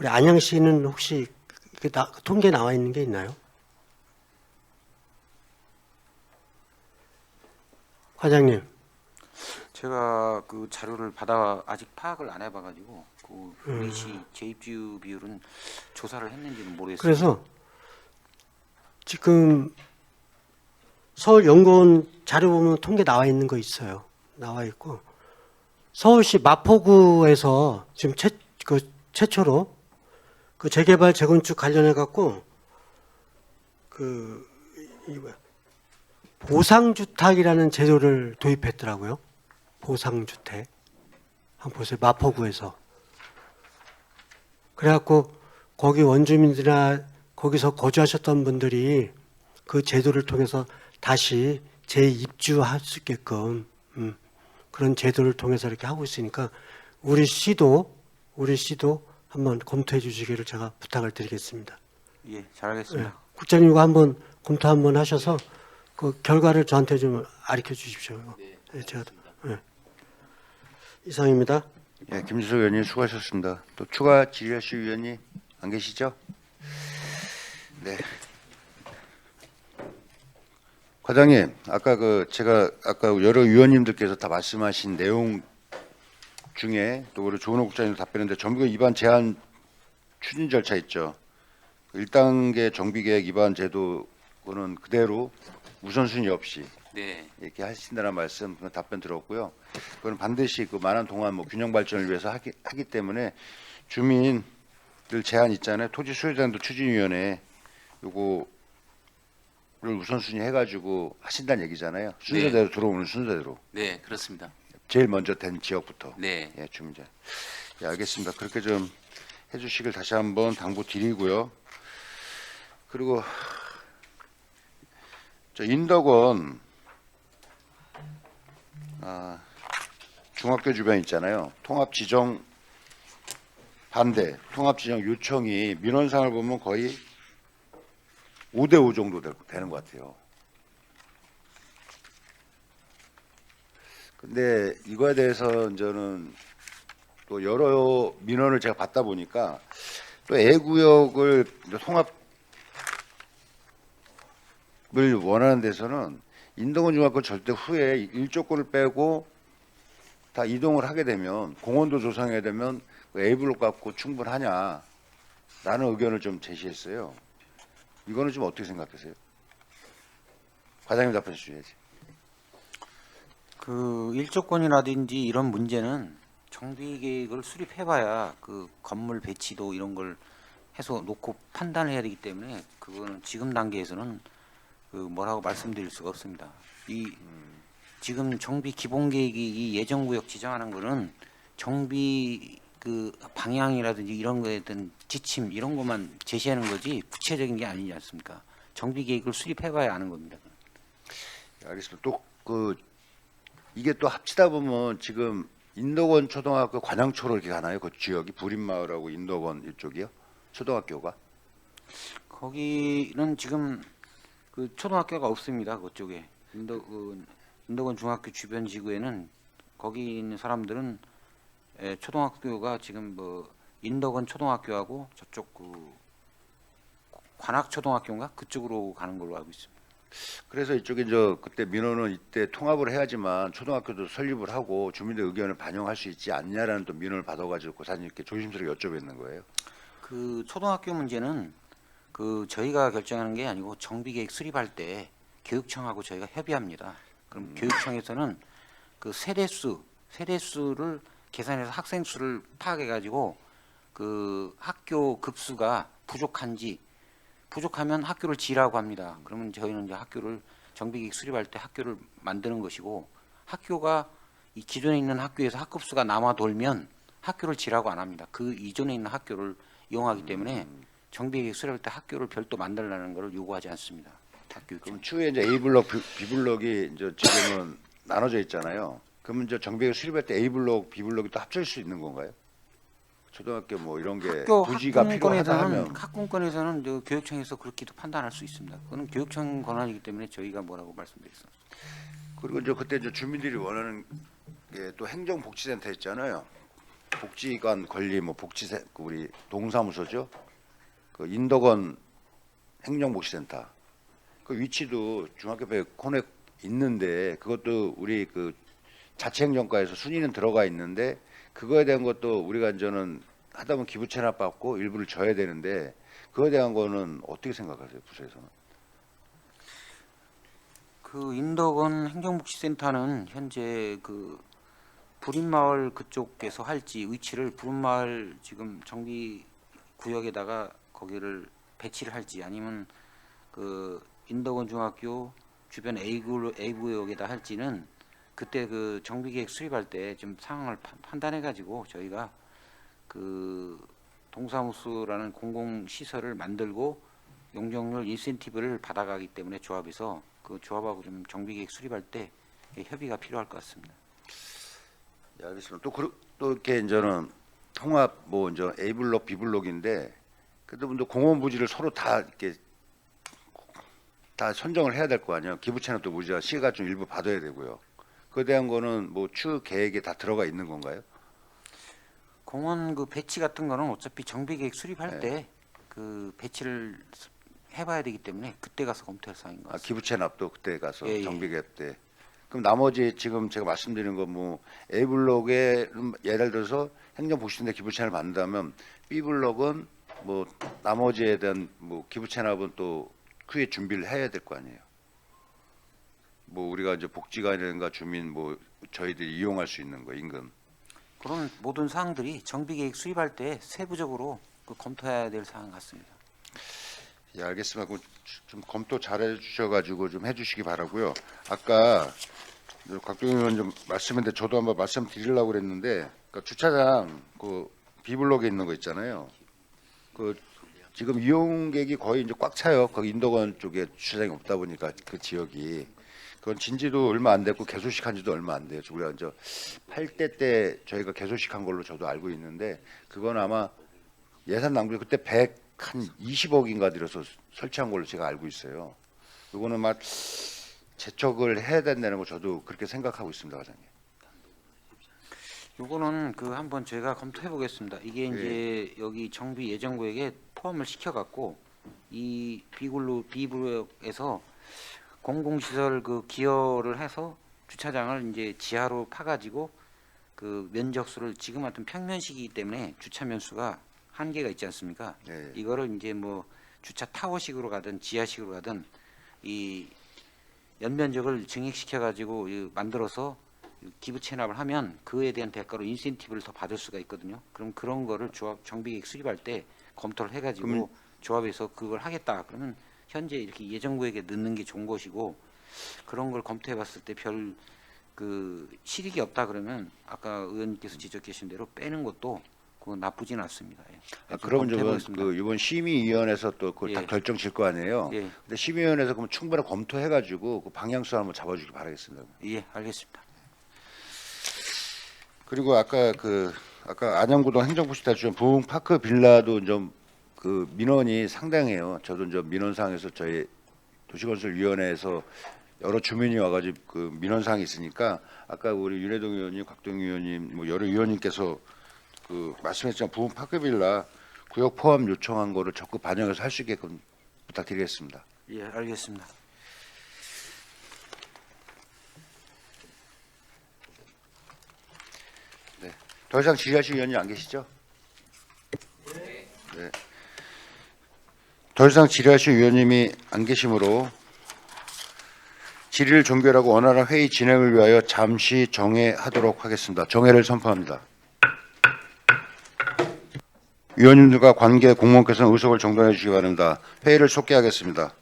우리 안양시는 혹시 통계 나와 있는 게 있나요? 과장님. 제가 그 자료를 받아 아직 파악을 안 해봐가지고 그 우리 시 재입주 비율은 조사를 했는지는 모르겠어요. 그래서 지금 서울연구원 자료 보면 통계 나와 있는 거 있어요. 나와 있고 서울시 마포구에서 지금 최초로 그 재개발 재건축 관련해 갖고 보상주택이라는 제도를 도입했더라고요. 보상주택. 한번 보세요. 마포구에서. 그래갖고 거기 원주민들이나 거기서 거주하셨던 분들이 그 제도를 통해서 다시 재입주할 수 있게끔 그런 제도를 통해서 이렇게 하고 있으니까 우리 시도 한번 검토해 주시기를 제가 부탁을 드리겠습니다. 예, 잘하겠습니다. 네. 국장님과 한번 검토 한번 하셔서 그 결과를 저한테 좀 알려 주십시오. 네, 제가 이상입니다. 예, 김주석 의원님 수고하셨습니다. 또 추가 질의하실 의원님 안 계시죠? 네. 과장님, 아까 제가 아까 여러 의원님들께서 다 말씀하신 내용 중에 또 우리 조은호 국장님 답변했는데 정비계 위반 제한 추진 절차 있죠. 1단계 정비계획 위반 제도는 그대로 우선순위 없이 네. 이렇게 하신다는 말씀 답변 들었고요. 그건 반드시 그 만한 동안 균형 발전을 위해서 하기 때문에 주민들 제한 있잖아요. 토지 수요단도 추진위원회 요거를 우선순위 해가지고 하신다는 얘기잖아요. 순서대로 들어오는 순서대로. 네, 그렇습니다. 제일 먼저 된 지역부터. 네. 예, 주민자. 예, 알겠습니다. 그렇게 좀 해주시길 다시 한번 당부드리고요. 그리고 저 인덕원 중학교 주변 있잖아요. 통합 지정 반대, 통합 지정 요청이 민원상을 보면 거의 5대5 정도 되는 것 같아요. 근데 이거에 대해서 저는 또 여러 민원을 제가 받다 보니까 또 A구역을 통합을 원하는 데서는 인덕원 중학교 절대 후에 일조권을 빼고 다 이동을 하게 되면 공원도 조성해야 되면 A블록 갖고 충분하냐라는 의견을 좀 제시했어요. 이거는 좀 어떻게 생각하세요? 과장님 답변 주셔야지. 그 일조권이라든지 이런 문제는 정비 계획을 수립해봐야 그 건물 배치도 이런 걸 해서 놓고 판단을 해야 되기 때문에 그거는 지금 단계에서는 그 뭐라고 말씀드릴 수가 없습니다. 이 지금 정비 기본 계획이 이 예정구역 지정하는 거는 정비 그 방향이라든지 이런 거에 대한 지침 이런 것만 제시하는 거지 구체적인 게 아니지 않습니까? 정비 계획을 수립해봐야 아는 겁니다. 알겠습니다. 또 이게 또 합치다 보면 지금 인덕원 초등학교 관양초로 이렇게 가나요? 그 지역이 부린마을하고 인덕원 이쪽이요? 초등학교가? 거기는 지금 그 초등학교가 없습니다. 그쪽에 인덕원 중학교 주변 지구에는 거기 있는 사람들은 초등학교가 지금 뭐 인덕원 초등학교하고 저쪽 그 관악초등학교인가 그쪽으로 가는 걸로 알고 있습니다. 그래서 이쪽에 저 그때 민원은 이때 통합을 해야지만 초등학교도 설립을 하고 주민들 의견을 반영할 수 있지 않냐라는 또 민원을 받아가지고 고사님께 조심스럽게 여쭤뵙는 거예요. 그 초등학교 문제는 그 저희가 결정하는 게 아니고 정비계획 수립할 때 교육청하고 저희가 협의합니다. 그럼 교육청에서는 그 세대수를 계산해서 학생 수를 파악해 가지고 그 학교 급수가 부족하면 학교를 지라고 합니다. 그러면 저희는 이제 학교를 정비계획 수립할 때 학교를 만드는 것이고 학교가 이 기존에 있는 학교에서 학급수가 남아 돌면 학교를 지라고 안 합니다. 그 이전에 있는 학교를 이용하기 때문에 정비계획 수립할 때 학교를 별도 만들라는 것을 요구하지 않습니다. 학교 그럼 추후에 이제 A 블록, B 블록이 이제 지금은 나눠져 있잖아요. 그러면 이제 정비계획 수립할 때 A 블록, B 블록이 또 합칠 수 있는 건가요? 초등학교 뭐 이런 게 부지가 필요하다 하면 학군권에서는 저 교육청에서 그렇게도 판단할 수 있습니다. 그건 교육청 권한이기 때문에 저희가 뭐라고 말씀드리겠습니다. 그리고 이제 그때 이제 주민들이 원하는 게 또 행정복지센터 있잖아요. 복지관 관리 뭐 복지세 우리 동사무소죠. 그 인덕원 행정복지센터 그 위치도 중학교 옆에 코너에 있는데 그것도 우리 그 자치행정과에서 순위는 들어가 있는데 그거에 대한 것도 우리가 이제는 하다 보면 기부 체납 받고 일부를 져야 되는데 그거에 대한 거는 어떻게 생각하세요, 부서에서는? 그 인덕원 행정복지센터는 현재 그 부린마을 그쪽에서 할지 위치를 부린마을 지금 정비 구역에다가 거기를 배치를 할지 아니면 그 인덕원 중학교 주변 A구역에다 할지는 그때 그 정비계획 수립할 때 좀 상황을 판단해 가지고 저희가 그 동사무소라는 공공시설을 만들고 용적률 인센티브를 받아가기 때문에 조합에서 그 조합하고 좀 정비계획 수립할 때 협의가 필요할 것 같습니다. 네, 알겠습니다. 또 이렇게 이제는 통합 뭐 이제 A 블록, B 블록인데 그래도 뭐 공원 부지를 서로 다 이렇게 다 선정을 해야 될 거 아니에요. 기부 체납도 무지가 시가 좀 일부 받아야 되고요. 그에 대한 거는 뭐 추후 계획에 다 들어가 있는 건가요? 공원 그 배치 같은 거는 어차피 정비계획 수립할 네. 때 그 배치를 해봐야 되기 때문에 그때 가서 검토할 사항인 것 같습니다. 기부 체납도 그때 가서 예, 예. 정비계획 때. 그럼 나머지 지금 제가 말씀드린 거 뭐 A 블록에 예를 들어서 행정복지센터 기부 체납을 받는다면 B 블록은 뭐 나머지에 대한 뭐 기부 체납은 또 후에 준비를 해야 될 거 아니에요. 뭐 우리가 이제 복지관이라든가 주민 뭐 저희들이 이용할 수 있는 거 인근. 그런 모든 사항들이 정비계획 수립할 때 세부적으로 그 검토해야 될 사항 같습니다. 예, 알겠습니다. 좀 검토 잘해 주셔가지고 좀 해주시기 바라고요. 아까 곽동희 의원 좀 말씀했는데 저도 한번 말씀드리려고 그랬는데, 그러니까 주차장 그 B블록에 있는 거 있잖아요. 그 지금 이용객이 거의 이제 꽉 차요. 거기 인덕원 쪽에 주차장이 없다 보니까 그 지역이. 그건 진지도 얼마 안 됐고 개소식한 지도 얼마 안 돼요. 우리가 이제 8대 때 저희가 개소식한 걸로 저도 알고 있는데, 그건 아마 예산 낭비 그때 120억인가 들여서 설치한 걸로 제가 알고 있어요. 이거는 막 재척을 해야 된다는 거 저도 그렇게 생각하고 있습니다, 과장님. 요거는 그 한번 제가 검토해 보겠습니다. 이게 이제 여기 정비 예정구역에 포함을 시켜 갖고 이 B구역에서 공공시설 그 기여를 해서 주차장을 이제 지하로 파가지고 그 면적수를 지금 같은 평면식이기 때문에 주차 면수가 한계가 있지 않습니까? 네. 이거를 이제 뭐 주차 타워식으로 가든 지하식으로 가든 이 연면적을 증액시켜 가지고 만들어서 기부 체납을 하면 그에 대한 대가로 인센티브를 더 받을 수가 있거든요. 그럼 그런 거를 조합 정비계획 수립할 때 검토를 해가지고 조합에서 그걸 하겠다. 그러면 현재 이렇게 예정구역에 넣는 게 좋은 것이고, 그런 걸 검토해봤을 때 별 그 실익이 없다 그러면 아까 의원님께서 지적하신 대로 빼는 것도 그거 나쁘진 않습니다. 예. 그러면 검토해보겠습니다. 이번 심의위원회에서 또 그걸 다 예. 결정 질 거 아니에요. 예. 근데 심의위원회에서 그럼 충분히 검토해가지고 그 방향수 한번 잡아주길 바라겠습니다. 예, 알겠습니다. 그리고 아까 안양구동 행정부시다 주신 부흥파크 빌라도 좀 그 민원이 상당해요. 저도 이제 민원사항에서 저희 도시건설위원회에서 여러 주민이 와가지고 그 민원사항이 있으니까 아까 우리 윤해동 의원님, 곽동희 의원님, 뭐 여러 의원님께서 그 말씀했지만 부흥파크 빌라 구역 포함 요청한 거를 적극 반영해서 할 수 있게끔 부탁드리겠습니다. 예, 알겠습니다. 더 이상 질의하실 의원님 안 계시죠? 네. 더 이상 질의하실 의원님이 안 계시므로 질의를 종결하고 원활한 회의 진행을 위하여 잠시 정회하도록 하겠습니다. 정회를 선포합니다. 위원님들과 관계 공무원께서는 의석을 정돈해 주시기 바랍니다. 회의를 속개하겠습니다.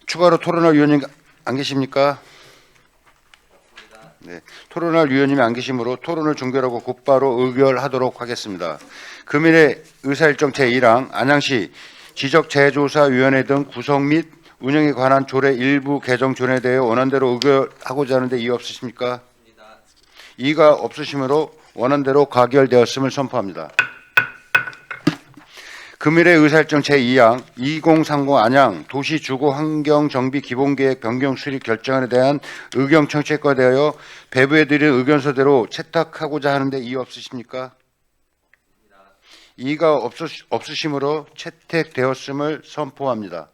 추가로 토론할 위원님 안 계십니까? 네, 토론할 위원님이 안 계시므로 토론을 종결하고 곧바로 의결하도록 하겠습니다. 금일의 의사일정 제1항 안양시 지적재조사위원회 등 구성 및 운영에 관한 조례 일부 개정 조례에 대해 원안대로 의결하고자 하는데 이의 없으십니까? 이의가 없으시므로 원안대로 가결되었음을 선포합니다. 금일의 의사일정 제2항 2030 안양 도시주거환경정비 기본계획 변경 수립 결정안에 대한 의견 청취에 대하여 배부해드린 의견서대로 채택하고자 하는데 이의 없으십니까? 이의가 없으시므로 채택되었음을 선포합니다.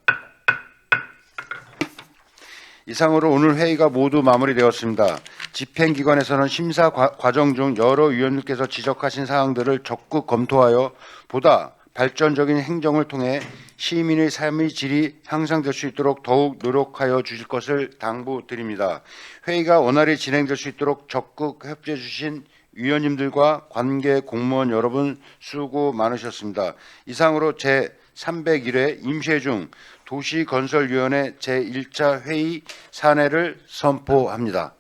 이상으로 오늘 회의가 모두 마무리되었습니다. 집행기관에서는 심사 과정 중 여러 위원님께서 지적하신 사항들을 적극 검토하여 보다 발전적인 행정을 통해 시민의 삶의 질이 향상될 수 있도록 더욱 노력하여 주실 것을 당부드립니다. 회의가 원활히 진행될 수 있도록 적극 협조해 주신 위원님들과 관계 공무원 여러분 수고 많으셨습니다. 이상으로 제301회 임시회중 도시건설위원회 제1차 회의 산회를 선포합니다.